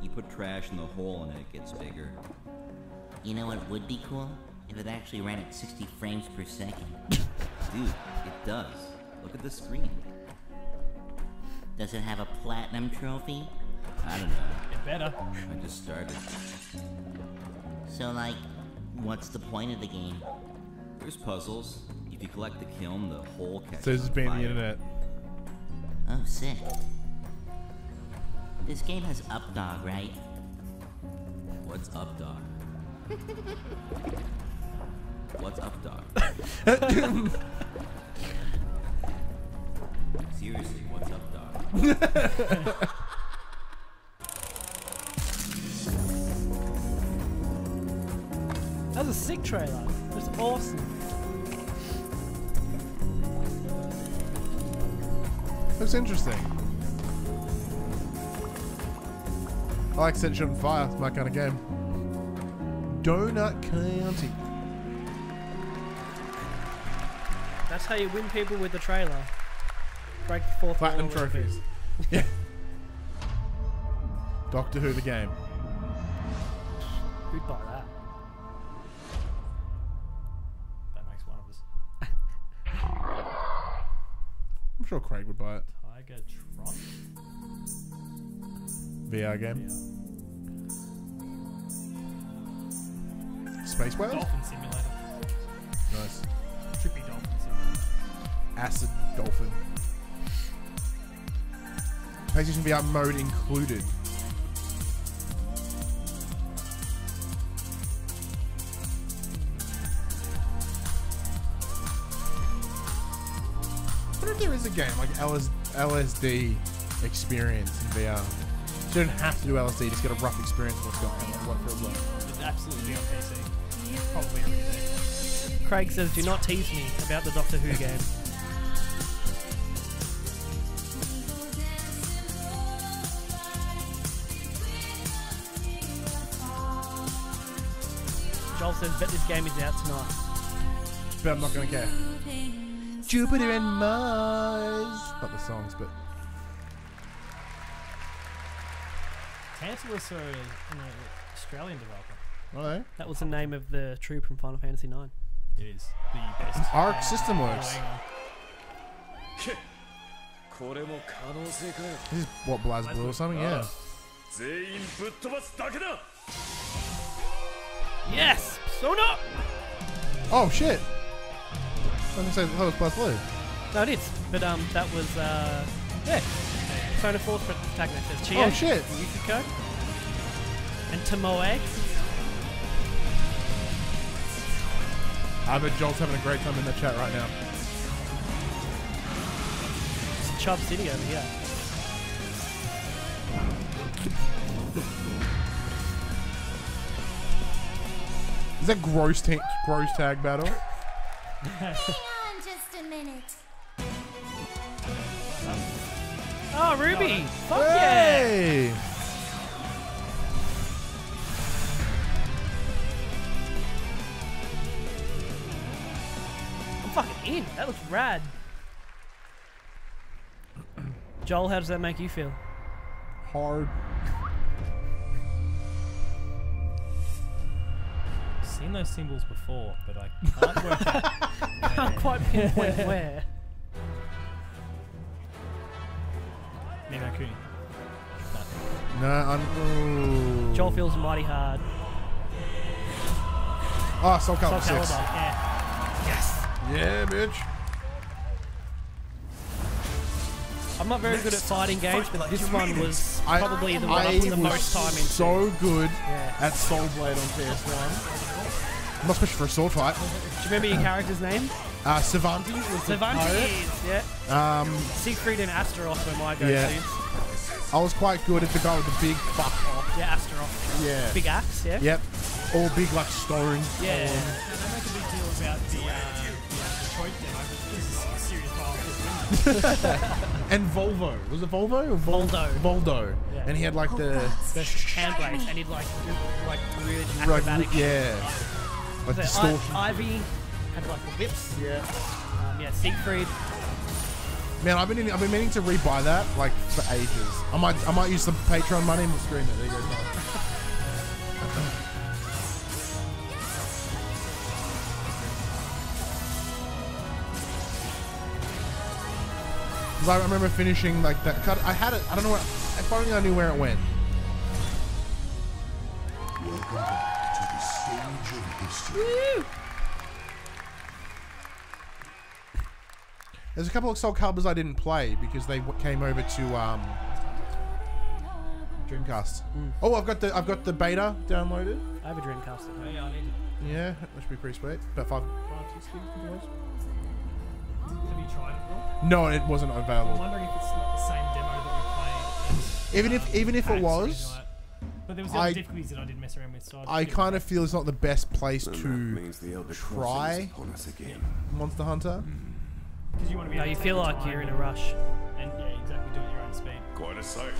You put trash in the hole and it gets bigger. You know what would be cool? If it actually ran at 60 frames per second. Dude, it does. Look at the screen. Does it have a platinum trophy? I don't know. It better. I just started. So like, what's the point of the game? There's puzzles. If you collect the kiln, the hole catches So this is on being the fire. internet. Oh, sick. This game has Updog, right? What's up, dog? What's up, dog? Seriously, what's up, dog? That was a sick trailer. It was awesome. Looks interesting. I like Set Shot on Fire. It's my kind of game. Donut County. That's how you win people with the trailer. Break the fourth Platinum wall a little bit. trophies. Yeah. Doctor Who the game. Who'd buy that? That makes one of us. I'm sure Craig would buy it. Tiger Tron? VR game. Space Whales? Dolphin Simulator. Nice. Trippy Dolphin Simulator. Acid Dolphin. PlayStation VR mode included. I wonder if there is a game like LSD experience in VR. You don't have to do LSD, just get a rough experience of what's going on, what it feels like. It'd absolutely be on PC. Probably every day. Craig says, do not tease me about the Doctor Who game. Joel says, bet this game is out tonight. But I'm not going to care. Jupiter and Mars. Not the songs, but... Tantalus are an Australian developer. Are they? That was the name of the troop from Final Fantasy IX. It is the best. Arc System Works. This is what, BlazBlue or something? Yeah. Yes! Persona! Oh shit! I was going to say that was BlazBlue. No, it is. But that was, yeah. Persona 4's protagonist. There's Chie. Oh shit! Yukiko. And Tomoe. I bet Joel's having a great time in the chat right now. It's Chub City over here. Is that gross tag battle? Hang on just a minute. Oh, Ruby! Fuck Hey! yeah! I'm fucking in. That looks rad. Joel, how does that make you feel? Hard. I've seen those symbols before, but I can't work out. Can't quite pinpoint where. Nino Kuni. No, ooh. Joel feels mighty hard. Oh, Soul Calibur 6. Yeah. Yes. Yeah, bitch. I'm not very good at fighting games, but this one was probably the one I put the most time into. So good Yeah. at Soul Blade on PS1. Not especially for a sword fight. Do you remember your character's name? Cervantes was the pirate. Cervantes, yeah. Siegfried and Astaroth were my go-tos. Yeah. I was quite good at the guy with the big fuck off. Yeah, Astaroth. Yeah. Big axe, yeah. Yep. All big like stone. Yeah. They make a big deal about the Detroit demo, but this is a serious file. And Volvo. Was it Volvo or Voldo? Yeah. And he had like the hand blades, and he'd like do like weird acrobatic. yeah. Like So distortion. Ivy had like the whips. Yeah. Yeah, Siegfried. Man, I've been meaning to rebuy that like for ages. I might use some Patreon money and we'll stream it. There you go. Because I remember finishing like that. I had it. I don't know where. I probably I knew where it went. Welcome back to the stage of history. Woo! There's a couple of Soul Caliburs I didn't play because they came over to Dreamcast. Oh, I've got the beta downloaded. I have a Dreamcast. Yeah, I need it. Yeah, that should be pretty sweet. About 5, 6 gigs, I think it was. Have you tried it, bro? No, it wasn't I'm available. wondering if it's the same demo that we played. Even if it PAX or was, anything like that. But there was other difficulties that I did mess around with. So I kind of feel it's not the best place to try Monster Hunter. Because you want to be No, able you to feel take like your time you're in a rush. And yeah, exactly, do it at your own speed. Quite a sight.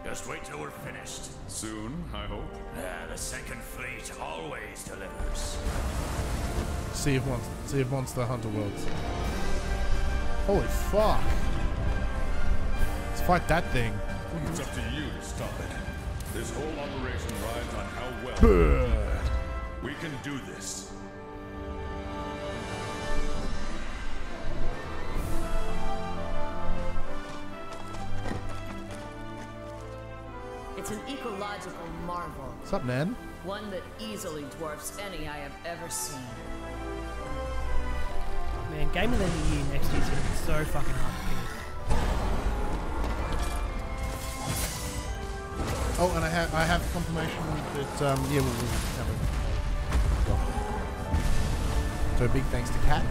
Just wait till we're finished. Soon, I hope. The second fleet always delivers. See if Monster Hunter Worlds. Holy fuck! Let's fight that thing. It's up to you to stop it. This whole operation rides on how well we can do this. It's an ecological marvel. What's up, man? One that easily dwarfs any I have ever seen. Man, Game of the Year next year's gonna be so fucking hard to pick. Oh, and I have confirmation that yeah, we'll have it. So big thanks to Kat.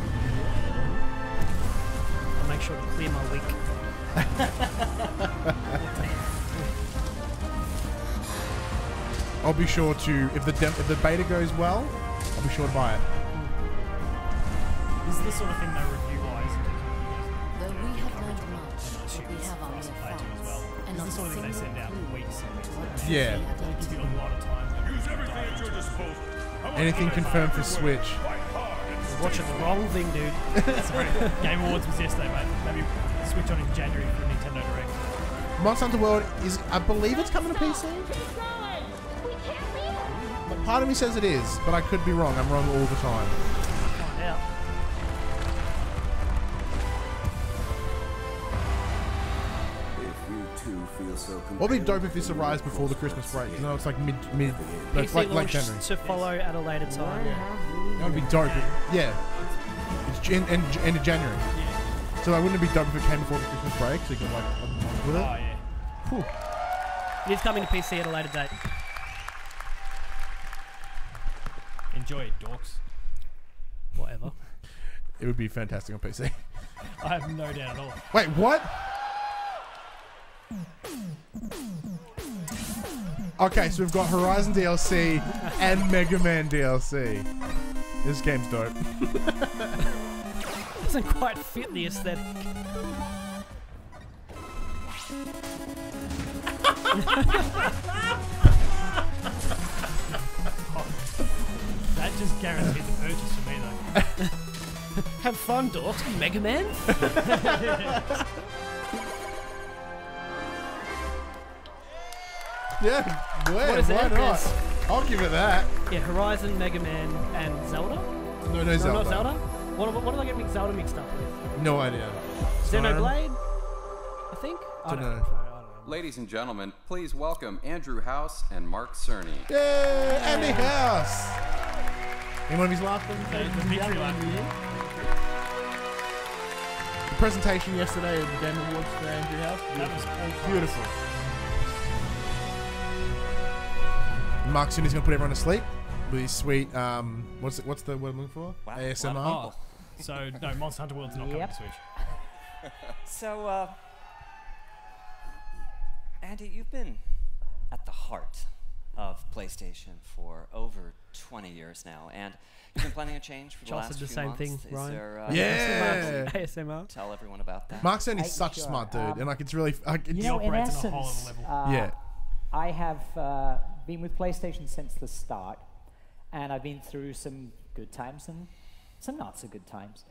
I'll make sure to clear my week. I'll be sure to, if the beta goes well, I'll be sure to buy it. This is the sort of thing they review-wise. Though we have learned much, what we have on the facts, and this is the sort of thing they send out weeks and weeks. Yeah. They take a lot of time. Use everything at your disposal. Anything confirmed for Switch. You're watching the wrong thing, dude. Sorry, Game Awards was yesterday, mate. Maybe Switch on in January for Nintendo Direct. Monster Hunter World is, I believe it's coming to PC. Part of me says it is, but I could be wrong. I'm wrong all the time. Find out. What would be dope if this arrives before the Christmas break? You know, it's like mid, PC like launch January. to follow at a later time. That would be dope. Yeah. It's end of January. So like, wouldn't it be dope if it came before the Christmas break so you can like with it? Oh, yeah. Cool. It is coming to PC at a later date. Enjoy it, dorks. Whatever. It would be fantastic on PC. I have no doubt at all. Wait, what? Okay, so we've got Horizon DLC and Mega Man DLC. This game's dope. Doesn't quite fit the aesthetic. That just guaranteed the purchase for me, though. Have fun, dorks. Mega Man? Yeah, What is why it? not? I'll give it that. Yeah, Horizon, Mega Man, and Zelda? No, Not Zelda. Zelda? What did I get Zelda mixed up with? No idea. Xenoblade? I think? I Don't don't know. know. Ladies and gentlemen, please welcome Andrew House and Mark Cerny. Yay, Andy House! In one of his last ones? The victory lap. The presentation yesterday at the Game Awards for Andrew House. That was all beautiful. Mark Cerny's gonna put everyone to sleep with his sweet what's the word I'm looking for? Wow. ASMR. Oh, so no, Monster Hunter World's not coming to Switch. So, Andy, you've been at the heart of PlayStation for over 20 years now, and you've been planning a change for the Josh last said the few same months. thing, Is Ryan. there, Yeah. ASMR. Tell everyone about that. Mark Cerny's such a smart dude, and like it's really You know, in operates on a essence, whole other level. yeah. I have been with PlayStation since the start, and I've been through some good times and some not so good times.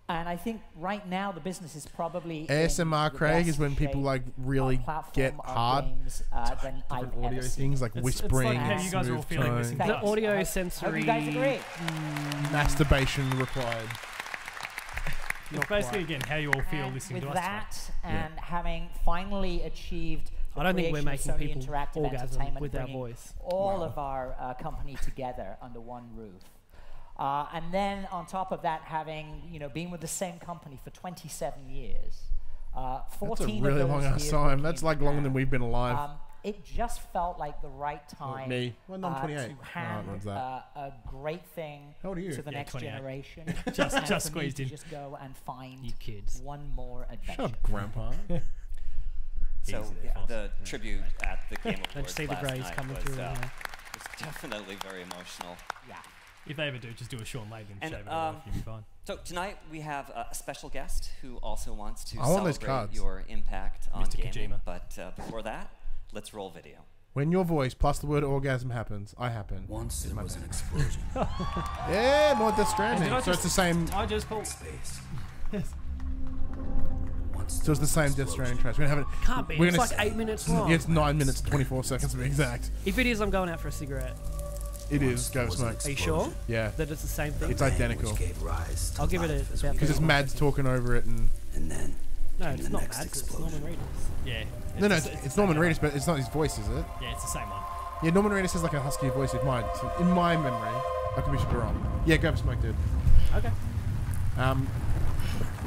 And I think right now the business is probably ASMR, in the Craig, best is when people shape like really our platform, get our hard. games, than I've Different audio ever seen. things like whispering, like how you guys are all smooth feeling tone, this in Thank The you. audio I hope sensory. you guys agree. masturbation required. It's basically, again, how you all feel And listening with to us. that, and having finally achieved the I don't think we're creation of making Sony people Interactive orgasm Entertainment, with our bringing voice. all of our company together under one roof. And then on top of that, having been with the same company for 27 years, 14 That's a really of long those ass years time. were That's in like longer Japan. than we've been alive. It just felt like the right time me. Well, I'm 28. to hand when's that? a great thing How old are you? to the Yeah, next 28. generation. Just and for me squeezed to in. just go and find You kids. one more adventure. Shut up, Grandpa. So Easy there, Foss. the tribute at the Game Don't Awards see the last greys night coming was, through. Yeah. was definitely very emotional. Yeah. If they ever do, just do a Sean Layden And, shave it all off, you'll be fine. So tonight we have a special guest who also wants to I want those celebrate cards. your impact on Mr. gaming. Kojima. But before that, let's roll video. When your voice plus the word orgasm happens, I happen. Once there was an explosion. Yeah, more Death Stranding. Did I So it's the same. I just pulled. Space. Once So it's the same Death Stranding trash. We're gonna have it. Can't be. We're It's gonna like 8 minutes long. Yeah, it's 9 minutes 24 seconds to be exact. If it is, I'm going out for a cigarette. It is. Go smoke. Are you sure? Yeah. That it's the same thing? It's identical. I'll give it a. Because it's Mads talking over it and. then. No, it's not Mads. It's Norman Reedus. Yeah. No, it's Norman Reedus, but it's not his voice, is it? Yeah, it's the same one. Yeah, Norman Reedus has like a husky voice in mine. In my memory, I could be super wrong. Yeah, go for smoke, dude. Okay.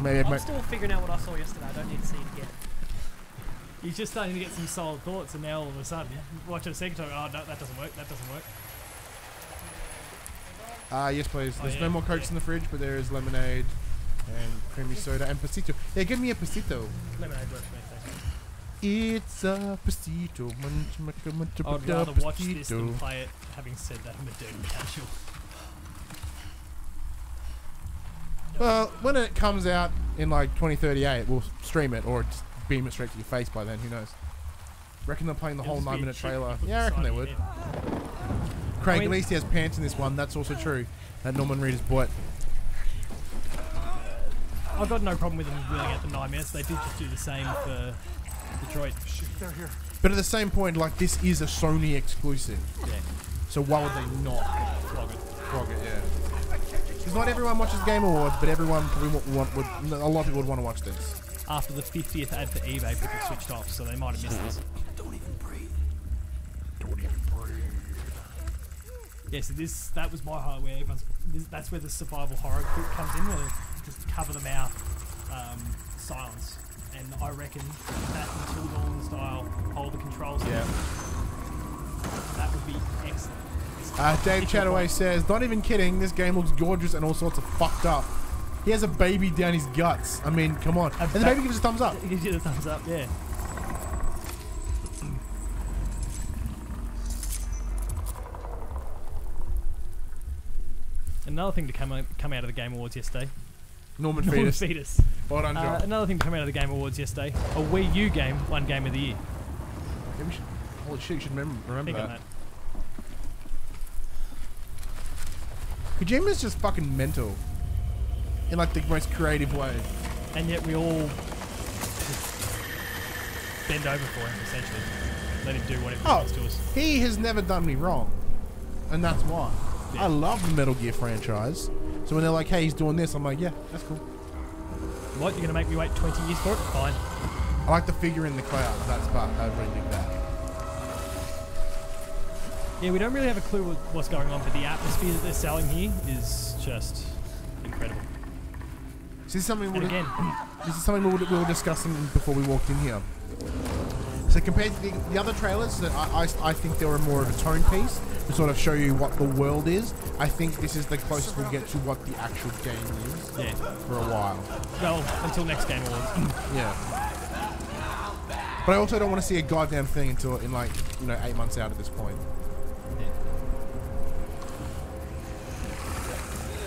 Maybe. I'm still figuring out what I saw yesterday. I don't need to see it again. He's just starting to get some solid thoughts, and now all of a sudden, watch it a second time. Oh no, that doesn't work. That doesn't work. Yes, please. There's yeah, no more Cokes in the fridge, but there is lemonade and creamy soda and pasito. Yeah, give me a pasito. Lemonade works for me. It's a pasito. I'd rather watch this than play it. Having said that, I'm a dirty casual. Well, when it comes out in like 2038, we'll stream it or just beam it straight to your face by then. Who knows? Reckon they're playing the whole 9-minute trailer. Yeah, I reckon they would. Craig, at least he has pants in this one. That's also true. That Norman Reedus bought. I've got no problem with them wheeling out the 9 minutes. They did just do the same for Detroit. They're here. But at the same point, like, this is a Sony exclusive. Yeah. So why would they not flog it? Flog it, yeah. Because not everyone watches Game Awards, but everyone probably a lot of people would want to watch this. After the 50th ad for eBay, people switched off, so they might have missed this. Don't even breathe. Don't even breathe. Yeah, so that was my highlight where that's where the survival horror comes in, where they just cover the mouth, silence. And I reckon that Until Dawn style, hold the controls. Yeah. That would be excellent. Dave Chataway says, not even kidding, this game looks gorgeous and all sorts of fucked up. He has a baby down his guts. I mean, come on. And the baby gives a thumbs up. He gives you the thumbs up, yeah. Another thing to come out of the Game Awards yesterday. Norman Fetus. Well done, John. Another thing to come out of the Game Awards yesterday. A Wii U game won Game of the Year. Yeah, holy shit, you should remember that. Kojima's just fucking mental. In like the most creative way. And yet we all bend over for him, essentially. Let him do whatever he wants to us. He has never done me wrong. And that's why. Yeah. I love the Metal Gear franchise. So when they're like, hey, he's doing this, I'm like, yeah, that's cool. What, you're going to make me wait 20 years for it? Fine. I like the figure in the cloud. That's part. I really dig that. Yeah, we don't really have a clue what's going on, but the atmosphere that they're selling here is just incredible. So this is something we were discussing before we walked in here. So compared to the other trailers, that I think they were more of a tone piece to sort of show you what the world is. I think this is the closest we'll get to what the actual game is. Yeah. For a while. Well, until next Game Awards. Yeah. But I also don't want to see a goddamn thing until in 8 months out at this point.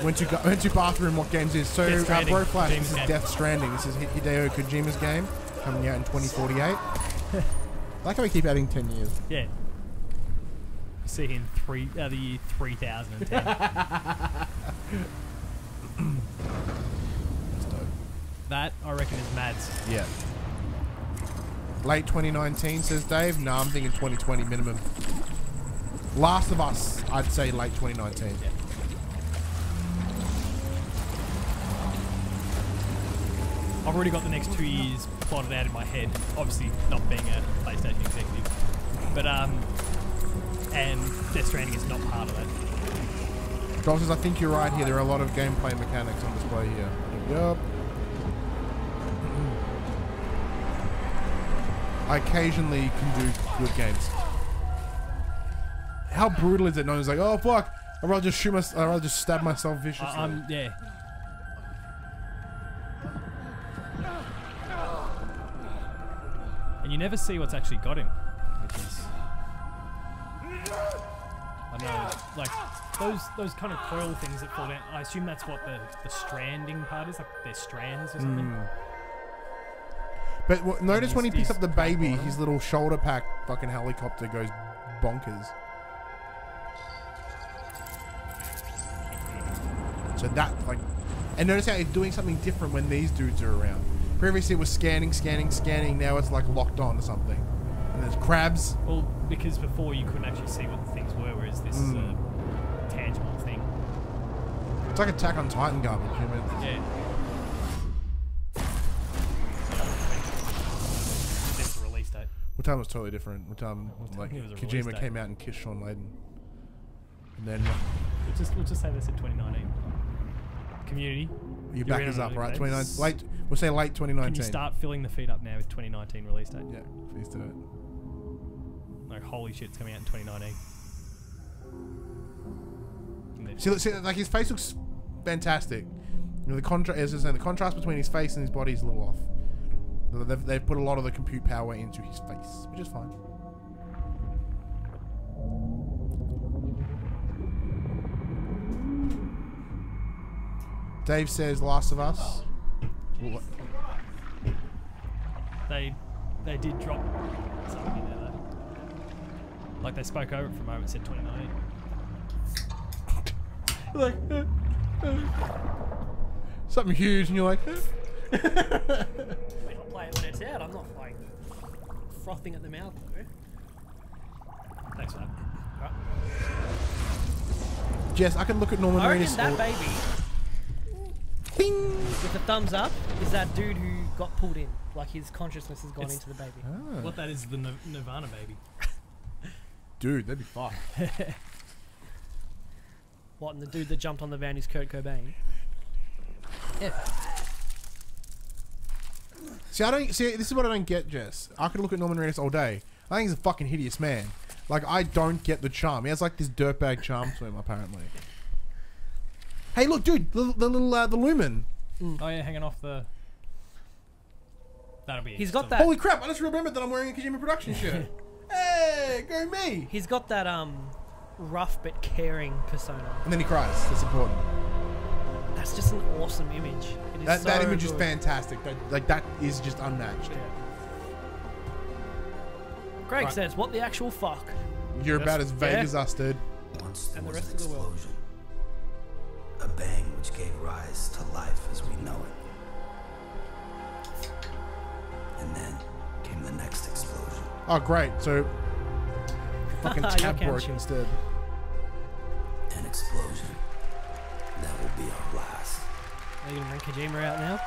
Went to bathroom. What games is so? Bro Flash. This is Death Stranding. This is Hideo Kojima's game coming out in 2048. I like how we keep adding 10 years. Yeah. You see in the year 3010. That I reckon is Mads. Yeah. Late 2019 says Dave. No, I'm thinking 2020 minimum. Last of Us, I'd say late 2019. Yeah. I've already got the next 2 years plotted out in my head. Obviously, not being a PlayStation executive, but and Death Stranding is not part of that. Joel says, I think you're right here. There are a lot of gameplay mechanics on display here. Yup. I occasionally can do good games. How brutal is it? No one's like, oh fuck! I'd rather just I'd rather just stab myself viciously. Yeah. And you never see what's actually got him, which is, I know, like those kind of coil things that fall down. I assume that's what the stranding part is, like they're strands or something. But notice when he picks up the baby, his little shoulder pack fucking helicopter goes bonkers. So that, and notice how he's doing something different when these dudes are around. Previously it was scanning. Now it's like locked on to something. And there's crabs. Well, because before you couldn't actually see what the things were, whereas this is a tangible thing. It's like Attack on Titan garbage. You know? Yeah. That's the release date. What time was totally different? What time like it was a release Kojima date. came out and kissed Sean Layden? And then We'll just say this in 2019. Community. your you're back in is on up, it, right? okay? 29. Late. We'll say late 2019. Can you start filling the feed up now with 2019 release date? Yeah, please do it. Like, holy shit, it's coming out in 2019. See, like his face looks fantastic. You know, the contrast between his face and his body is a little off. They've put a lot of the compute power into his face, which is fine. Dave says Last of Us. Well, They did drop something in there though. Like they spoke over it for a moment, said 2019. like something huge, and you're like. Wait, I'll play it when it's out. I'm not like frothing at the mouth though. Thanks for that. Right. Jess, I can look at Norman I reckon Reedus. that baby with the thumbs up is that dude who got pulled in. Like his consciousness has gone into the baby. Ah. What that is the Nirvana baby. Dude, that'd be fun. What, and the dude that jumped on the van is Kurt Cobain? Yeah. See, this is what I don't get, Jess. I could look at Norman Reedus all day. I think he's a fucking hideous man. Like, I don't get the charm. He has like this dirtbag charm to him, apparently. Hey, look, dude, the Lumen. Oh yeah, hanging off the. That'll be. He's got that. Holy crap! I just remembered that I'm wearing a Kojima production shirt. Hey, go me! He's got that rough but caring persona. And then he cries. That's important. That's just an awesome image. It is That so image is good. fantastic. That is just unmatched. Yeah. Greg Right. says, "What the actual fuck?" You're about as vague as us, dude. Once there And the was rest an of the world. explosion. A bang which gave rise to life as we know it. And then came the next explosion. Oh, great. So, fucking Your tab count broke sheet. instead. An explosion. That will be our last. Are you gonna bring Kojima out now?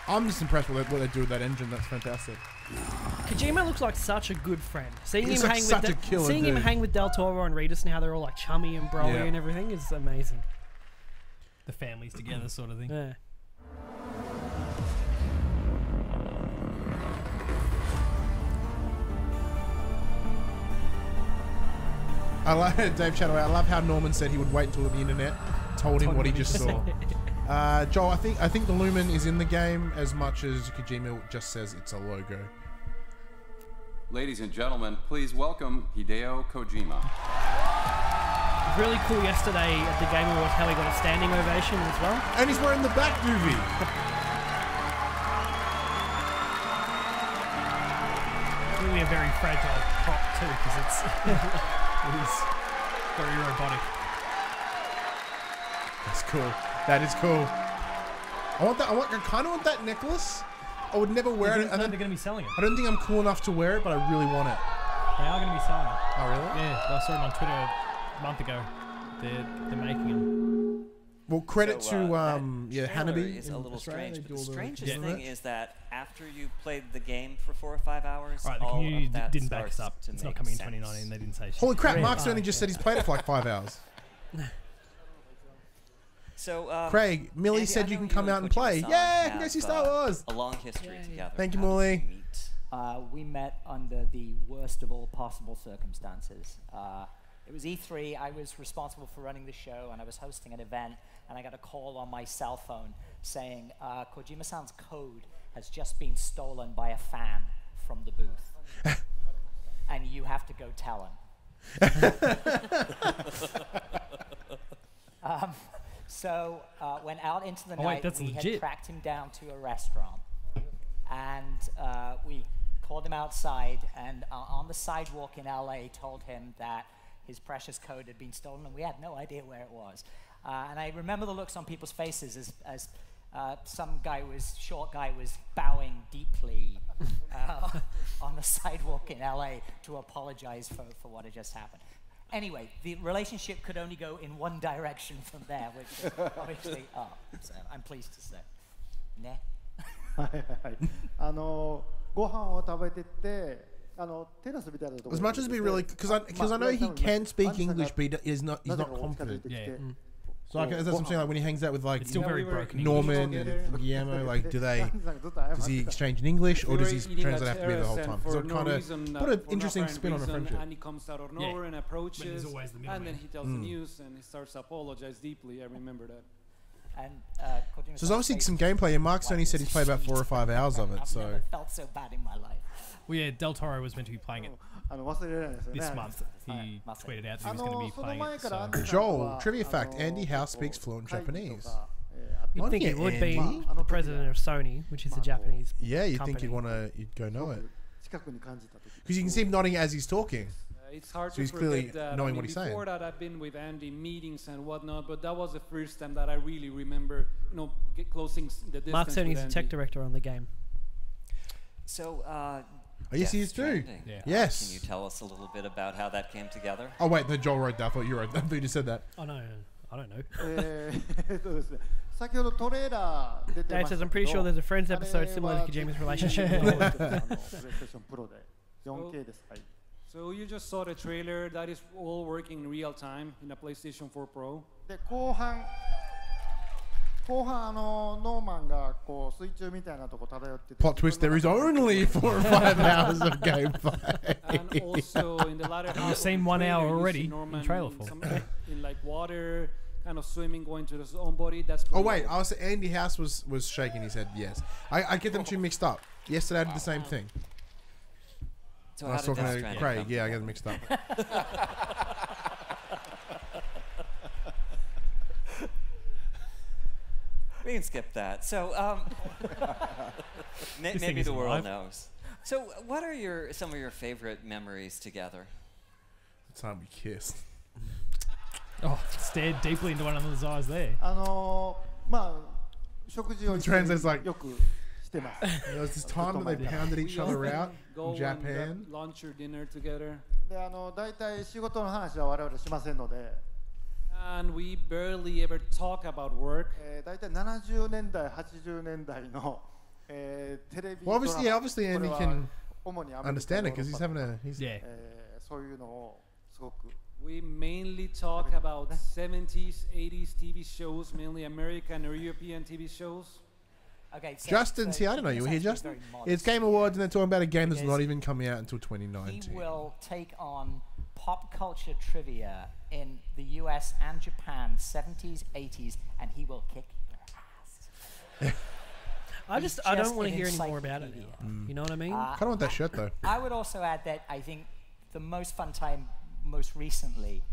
I'm just impressed with what they do with that engine. That's fantastic. Kojima looks like such a good friend. Seeing He's him like hang such with a killer seeing him dude. hang with Del Toro and Reedus and how they're all like chummy and broy Yeah. and everything is amazing. The families together, sort of thing. Yeah. I like Dave Chataway. I love how Norman said he would wait until the internet told him what he just saw. Joel, I think the Lumen is in the game as much as Kojima just says it's a logo. Ladies and gentlemen, please welcome Hideo Kojima. It was really cool yesterday at the Game Awards how he got a standing ovation as well. And he's wearing the back movie. Really a very fragile prop too, because it's it is very robotic. That's cool. That is cool. I want that. I kind of want that necklace. I would never wear it. They're going to be selling it. I don't think I'm cool enough to wear it, but I really want it. They are going to be selling it. Oh, really? Yeah, I saw them on Twitter a month ago. They're making them. Well, credit So, to that Hanabi. trailer is in a little Australia. strange, They but do the all strangest game thing merch. is that after you played the game for 4 or 5 hours, Alright, the all community of that didn't back us starts up. to It's make not coming in sense. 2019. They didn't say shit. Holy crap! Yeah. Mark Cerny just said he's played it for like 5 hours. So, Craig, Millie Andy, said I you know can you come and out and Kojima play. San Yeah, you have, can go see Star Wars. A long history together. Thank you, How did Millie. meet? We met under the worst of all possible circumstances. It was E3, I was responsible for running the show, and I was hosting an event, and I got a call on my cell phone saying, Kojima-san's code has just been stolen by a fan from the booth. And you have to go tell him. So went out into the night, that's we legit. had tracked him down to a restaurant, and we called him outside, and on the sidewalk in LA told him that his precious code had been stolen, and we had no idea where it was. And I remember the looks on people's faces as some short guy was bowing deeply on the sidewalk in LA to apologize for what had just happened. Anyway, the relationship could only go in one direction from there, which is obviously up. So I'm pleased to say. Ne? ご飯を食べてて、テラスみたいなところ As much as we really, because I know he can speak English, but he's not confident. So like, that's what I'm saying. Like when he hangs out with like It's still very broken Norman and Guillermo, like does he exchange in English or does he translate have to be the whole time? So kind of what an interesting spin on a friendship. And he comes out of nowhere and approaches, and then he tells the news and he starts to apologize deeply. I remember that. And So there's obviously some gameplay, and Mark Sony said he's played about 4 or 5 hours of it. I've never felt so bad in my life. Well, yeah, Del Toro was meant to be playing it this month. He tweeted out that he was going to be playing it. So. Joel, trivia fact: Andy House speaks fluent Japanese. You'd think he would be the president of Sony, which is a Japanese. Yeah, you'd company. think you'd go know it. Because you can see him nodding as he's talking. It's hard so he's to clearly forget that. knowing what he's saying. Before that, I've been with Andy meetings and whatnot, but that was the first time that I really remember, closing the distance. Mark Sony's with the tech director on the game. So, oh, yes, he is too. Yeah. Yes. Can you tell us a little bit about how that came together? Oh wait, no, Joel wrote that. I thought you wrote that. I thought you just said that. Oh no, I don't know. Dave says, I'm pretty sure there's a Friends episode similar to Kojima's relationship with So you just saw the trailer. That is all working in real time in a PlayStation 4 Pro. 後半ノーマンがこう水中みたいなとこ漂ってて Plot twist: there is only 4 or 5 hours of gameplay. And also in the latter half, You've seen 1 hour already Norman in trailer form. In like water, kind of swimming, going to his own body. That's Oh wait, I was Andy House was shaking his head. Yes, I get them two mixed up. Yesterday I did the same thing. So I was talking to Craig. Yeah, I get them mixed up. We can skip that. So maybe the world knows. So what are some of your favorite memories together? The time we kissed. Oh, stared deeply into one another's eyes there. まあ食事を It translates like よくしてます。There was this time that they pounded each other out Go in Japan. and lunch or dinner together. で大体仕事の話は我々しませんので。 And we barely ever talk about work. 大体70年代、80年代のテレビドラマ。Well, obviously, Andy can understand it because he's having a. Yeah. そういうのをすごく。 We mainly talk about 70s, 80s TV shows, mainly American or European TV shows. Okay, so Justin's here. I don't know you were here, Justin. It's Game Awards, and they're talking about a game that's not even coming out until 2019. He will take on pop culture trivia in the US and Japan, 70s, 80s, and he will kick your ass. I don't want to hear any more about it. You know what I mean? Kind of want that shirt though. I would also add that I think the most fun time, most recently,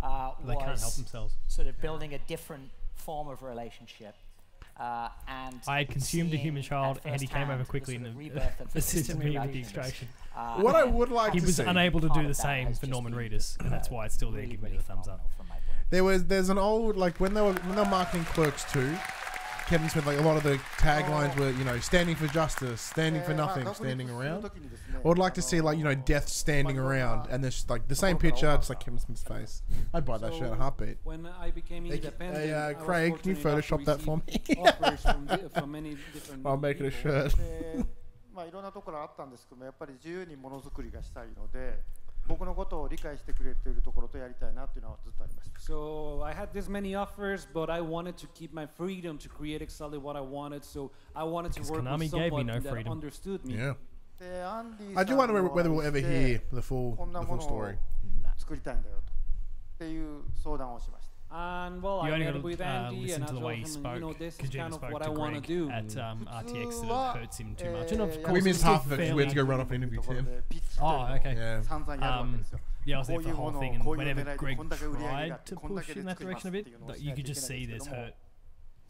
they can't help themselves. Sort of building a different form of relationship. And I had consumed a human child, and he came over quickly and assisted me with the extraction. What I would like he to was see, unable to do the same for Norman Reedus, and that's why it's still there. Give me the thumbs up. There's an old like when they were marketing Clerks 2, Kevin Smith, like a lot of the taglines were standing for justice, standing for nothing, standing around. I would like to see like death standing around, and there's like the same picture, just like Kevin Smith's face. I'd buy that shirt in a heartbeat. When I became independent, I was Craig, can you Photoshop that for me? offers from many different I'll make it a people. shirt. まあいろんなところあったんですけども、やっぱり自由にものづくりがしたいので、僕のことを理解してくれているところとやりたいなっていうのはずっとありました。So I had this many offers, but I wanted to keep my freedom to create exactly what I wanted. So I wanted to work with someone that understood me. Yeah. I do wonder whether we'll ever hear the full story. 作りたいんだよとっていう相談をしました。 And well, You I only met got with to Andy listen and to I the told way he him, spoke. this is Kojima kind of spoke what I to want to Greg do. at RTX that it hurts him too much. And of course, We missed it's half of it fairly- because we had to go run off and interview Tim. Oh, okay. Yeah. Yeah, I was there for the whole thing, and whenever Greg tried to push in that direction a bit, like, you could just see there's hurt.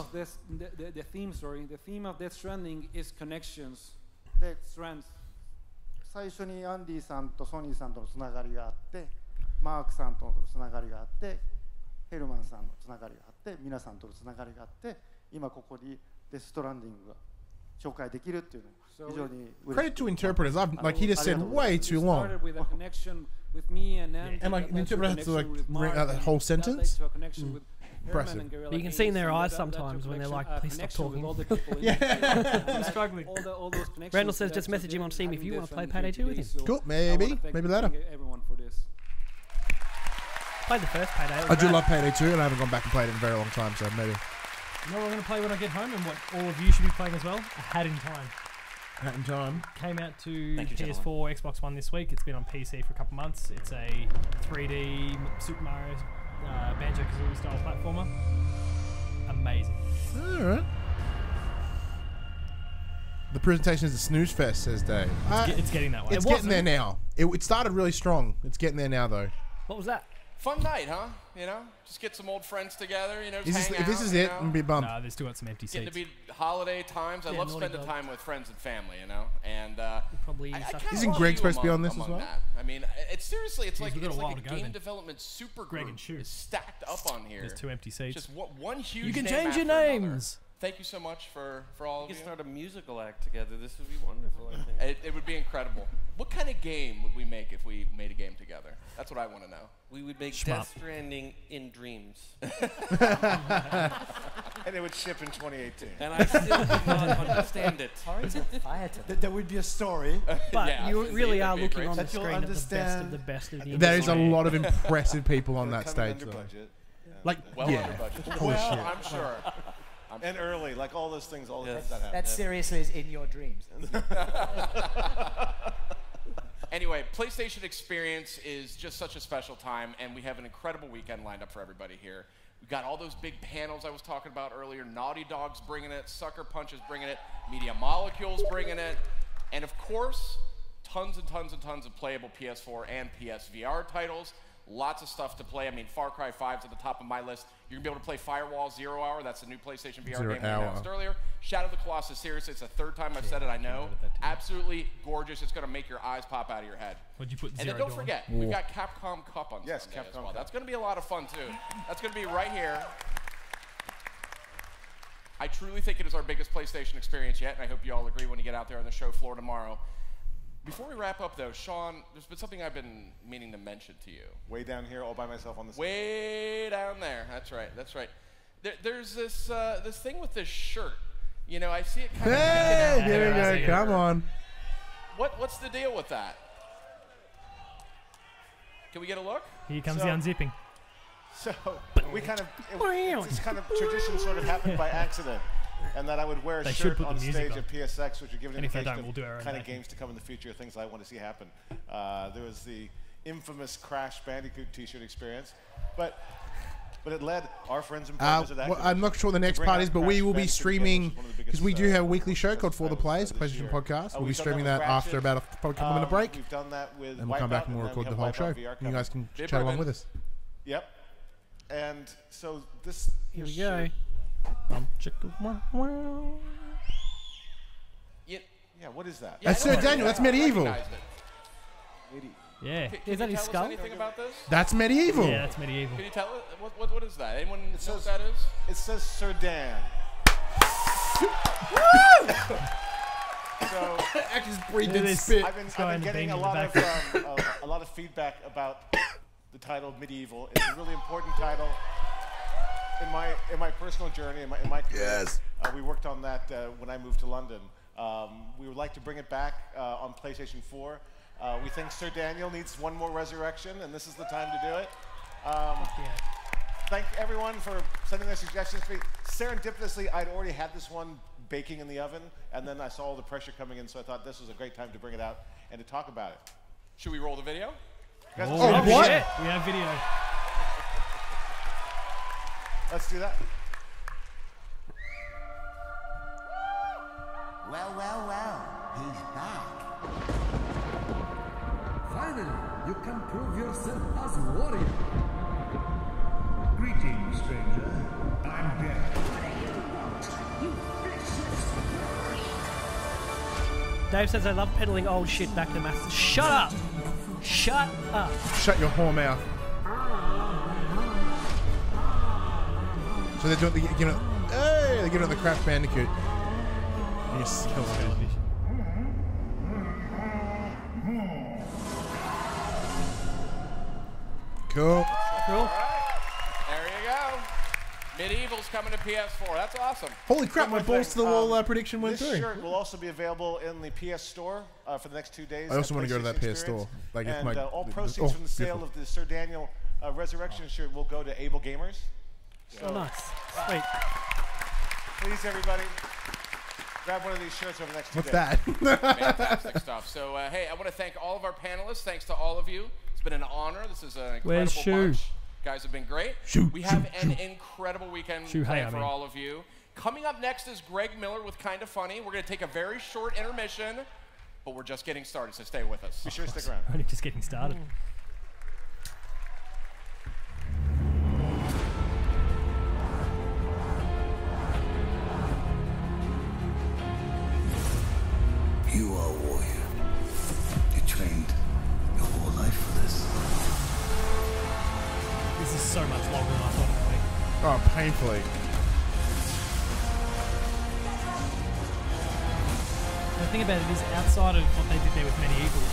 of this, the theme, sorry, the theme of Death Stranding is connections. で Strands. 最初にアンディさんとソニーさんとのつながりがあって、マークさんとのつながりがあって、ヘルマンさんのつながりがあって、皆さんとのつながりがあって、今ここにデスストランディングが紹介できるっていうの非常に嬉しい。 Credit to interpreters. Like he just said way too long. And like the interpreter has to like bring out that whole sentence. Impressive. But you can see in their eyes sometimes when they're like, please stop talking. I'm struggling. Randall says just message him on Steam if you want to play Payday 2 with him. Cool, maybe later. Played the first Payday. It was I do rad. love Payday 2, and I haven't gone back and played it in a very long time, so maybe. You know what I'm going to play when I get home, and what all of you should be playing as well? A Hat in Time. Hat in Time. Came out to Thank you, PS4, Xbox One this week. It's been on PC for a couple months. It's a 3D Super Mario Banjo-Kazooie style platformer. Amazing. Alright. The presentation is a snooze fest, says Dave. It's getting that way. It's getting there now. It started really strong. It's getting there now, though. What was that? Fun night, huh? You know, just get some old friends together. You know, just hang If out, this is you it, know? I'm gonna be bummed. No, they still got some empty Getting seats. to be holiday times. I Yeah, love naughty spending dog. time with friends and family, you know. And Probably I kinda Isn't love Greg you supposed to be among- on this as among well? that. I mean, it's seriously, it's Jeez, like we've got it's a while like a to go game then. development super Greg group and Shu. is stacked up on here. There's 2 empty seats. Just one huge. You can name change your after another. names. Thank you so much for all We of could you. start a musical act together. This would be wonderful, I think. It would be incredible. What kind of game would we make if we made a game together? That's what I want to know. We would make Shmup. Death Stranding in dreams. And it would ship in 2018. And I still do not understand it. There would be a story. But Yeah, you it'd really be are a looking great on the That you'll screen at the best of understand the best of the There is a industry. lot of impressive people on that Coming stage, under though. budget. Like, Well yeah. under budget. Holy Well, shit. I'm sure. And early, like all those things, all the Yes. things that happen. That seriously is in your dreams. Anyway, PlayStation Experience is just such a special time, and we have an incredible weekend lined up for everybody here. We've got all those big panels I was talking about earlier. Naughty Dog's bringing it, Sucker Punch is bringing it, Media Molecule's bringing it, and of course, tons and tons and tons of playable PS4 and PSVR titles. Lots of stuff to play. I mean, Far Cry 5's at the top of my list. You're going to be able to play Firewall 0 Hour. That's the new PlayStation VR 0 game we Hour. announced earlier. Shadow of the Colossus, seriously, it's the third time I've said it, I know. Absolutely gorgeous. It's going to make your eyes pop out of your head. What'd you put And Zero then don't Dawn? forget, we've got Capcom Cup on Yes, Sunday as Capcom well. Cup. That's going to be a lot of fun, too. That's going to be right here. I truly think it is our biggest PlayStation experience yet, and I hope you all agree when you get out there on the show floor tomorrow. Before we wrap up, though, Sean, there's been something I've been meaning to mention to you. Way down here, all by myself on the stage. Way down there. That's right. That's right. There's this this thing with this shirt. You know, I see it kind of. Hey, here we go. Come on. What's the deal with that? Can we get a look? Here comes So- the unzipping. So we kind of, this kind of tradition sort of happened by accident. And that I would wear a They should shirt put on the music stage on. at PSX, which would give an And if they indication don't, we'll do our own of kind of backing. games to come in the future, things I want to see happen. There was the infamous Crash Bandicoot t-shirt experience. But it led our friends and partners at Well, Activision I'm not sure the to next bring part out is, but Crash we will be Bandicoot streaming, again, which is one of the because we biggest, do have a weekly show called For the titles, Players, this PlayStation year. podcast. We'll be We've done streaming with that after Ratchet. about a couple minute break. We've done that with And we'll come back Wipeout, and we'll then record we the have whole show. Wipeout VR You guys coming. can chat along with us. Yep. And so this Here we shirt- go. Yeah, what is that? That's Sir Daniel. That's MediEvil. Yeah. Can Is that you his tell skull? us anything about this? That's MediEvil. Yeah, that's MediEvil. Can you tell us what is that? Anyone know says- what that is? It says Sir Dan. So I just breathed It in is. spit. I've been going getting bang a in the lot of background. a lot of feedback about the title MediEvil. It's a really important title in my personal journey, in my career. Yes. We worked on that when I moved to London. We would like to bring it back on PlayStation 4. We think Sir Daniel needs one more resurrection, and this is the time to do it. Thank everyone for sending their suggestions to me. Serendipitously, I'd already had this one baking in the oven, and then I saw all the pressure coming in, so I thought this was a great time to bring it out and to talk about it. Should we roll the video? You guys Oh, wanna see what? it? We have video. Let's do that. Well, he's back. Finally, you can prove yourself as a warrior. Greetings, stranger. I'm back. What do you want, you fleshless? Dave says I love peddling old shit back to masses. Shut up! Shut up! Shut your whore mouth. So they're giving it. Hey, they're giving it the Crash Bandicoot. Yes, cool. Cool. There you go. MediEvil's coming to PS4. That's awesome. Holy crap! One My more balls to the thing, wall prediction went This through. shirt will also be available in the PS Store for the next 2 days. I also at want to go to that PlayStation PS store. Experience. Like, if and my all proceeds from the sale beautiful. of the Sir Daniel Resurrection shirt will go to Able Gamers. So, Oh, nice. Sweet. Please, everybody, grab one of these shirts over the next 2 What's days. that? Fantastic stuff. So, hey, I want to thank all of our panelists. Thanks to all of you. It's been an honor. This is an Where's incredible Shu? bunch. Guys have been great. We have an incredible weekend planned for all of you. Coming up next is Greg Miller with Kinda Funny. We're going to take a very short intermission, but we're just getting started, so stay with us. Be sure to stick around. Only just getting started. You are a warrior. You trained your whole life for this. This is so much longer than I thought it would be. Oh, painfully. The thing about it is, outside of what they did there with MediEvil,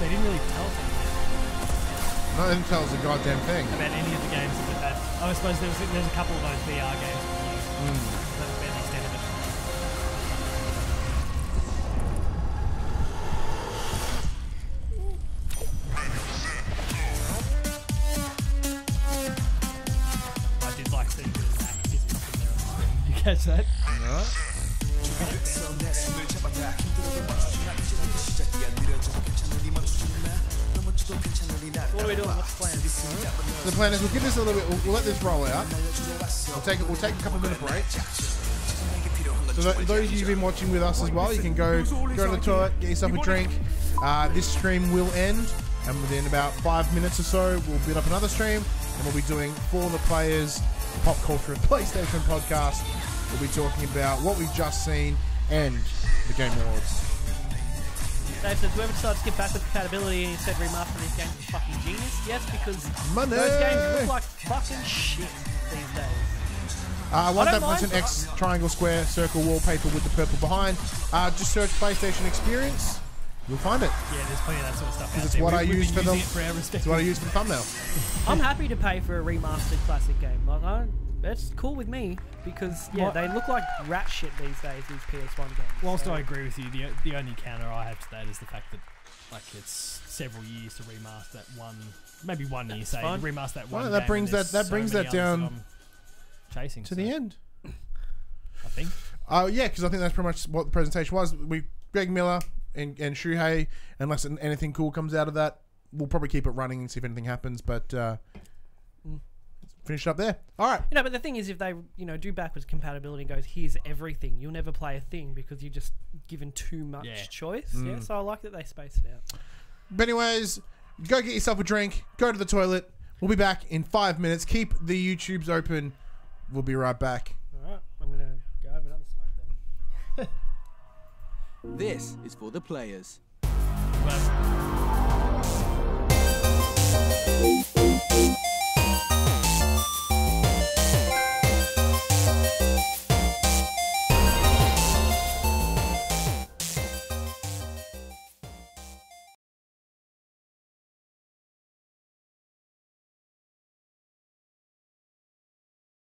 they didn't really tell us anything. No, they didn't tell us a goddamn thing. About any of the games that they've had. I suppose there's a couple of those VR games. That was about the extent of it. I did like seeing the Mac sitting up in there on the screen. Did you catch that? No. What are we doing? What's the plan? The plan is we'll give this a little bit. We'll let this roll out. We'll take a couple minute break. So those of you who've been watching with us as well, you can go to the toilet, get yourself a drink. This stream will end, and within about 5 minutes or so, we'll build up another stream, and we'll be doing For the Players Pop Culture PlayStation podcast. We'll be talking about what we've just seen and the Game Awards. Dave says, whoever decides to get backwards compatibility and instead remaster these games is fucking genius. Yes, because Money. those games look like fucking shit these days. I want don't that mind. button X, triangle, square, circle wallpaper with the purple behind. Just search PlayStation Experience. You'll find it. Yeah, there's plenty of that sort of stuff out It's there. what I We've use been for the. using it for our It's what I use for the thumbnail. I'm happy to pay for a remastered classic game. Like, that's cool with me because they look like rat shit these days. These PS1 games. Whilst I agree with you, the only counter I have to that is the fact that it's several years to remaster that one, maybe 1 year. Say fine. remaster that one. Well, game that brings and that brings that down chasing to the end. I think. Oh yeah, because I think that's pretty much what the presentation was. We Greg Miller and Shuhei, unless anything cool comes out of that, we'll probably keep it running and see if anything happens. But finish it up there. All right. But the thing is, if they do backwards compatibility and goes, here's everything, you'll never play a thing because you're just given too much choice. Yeah, so I like that they spaced it out. But anyways, go get yourself a drink. Go to the toilet. We'll be back in 5 minutes. Keep the YouTubes open. We'll be right back. All right, I'm gonna go have another smoke then. This is For the Players. Well,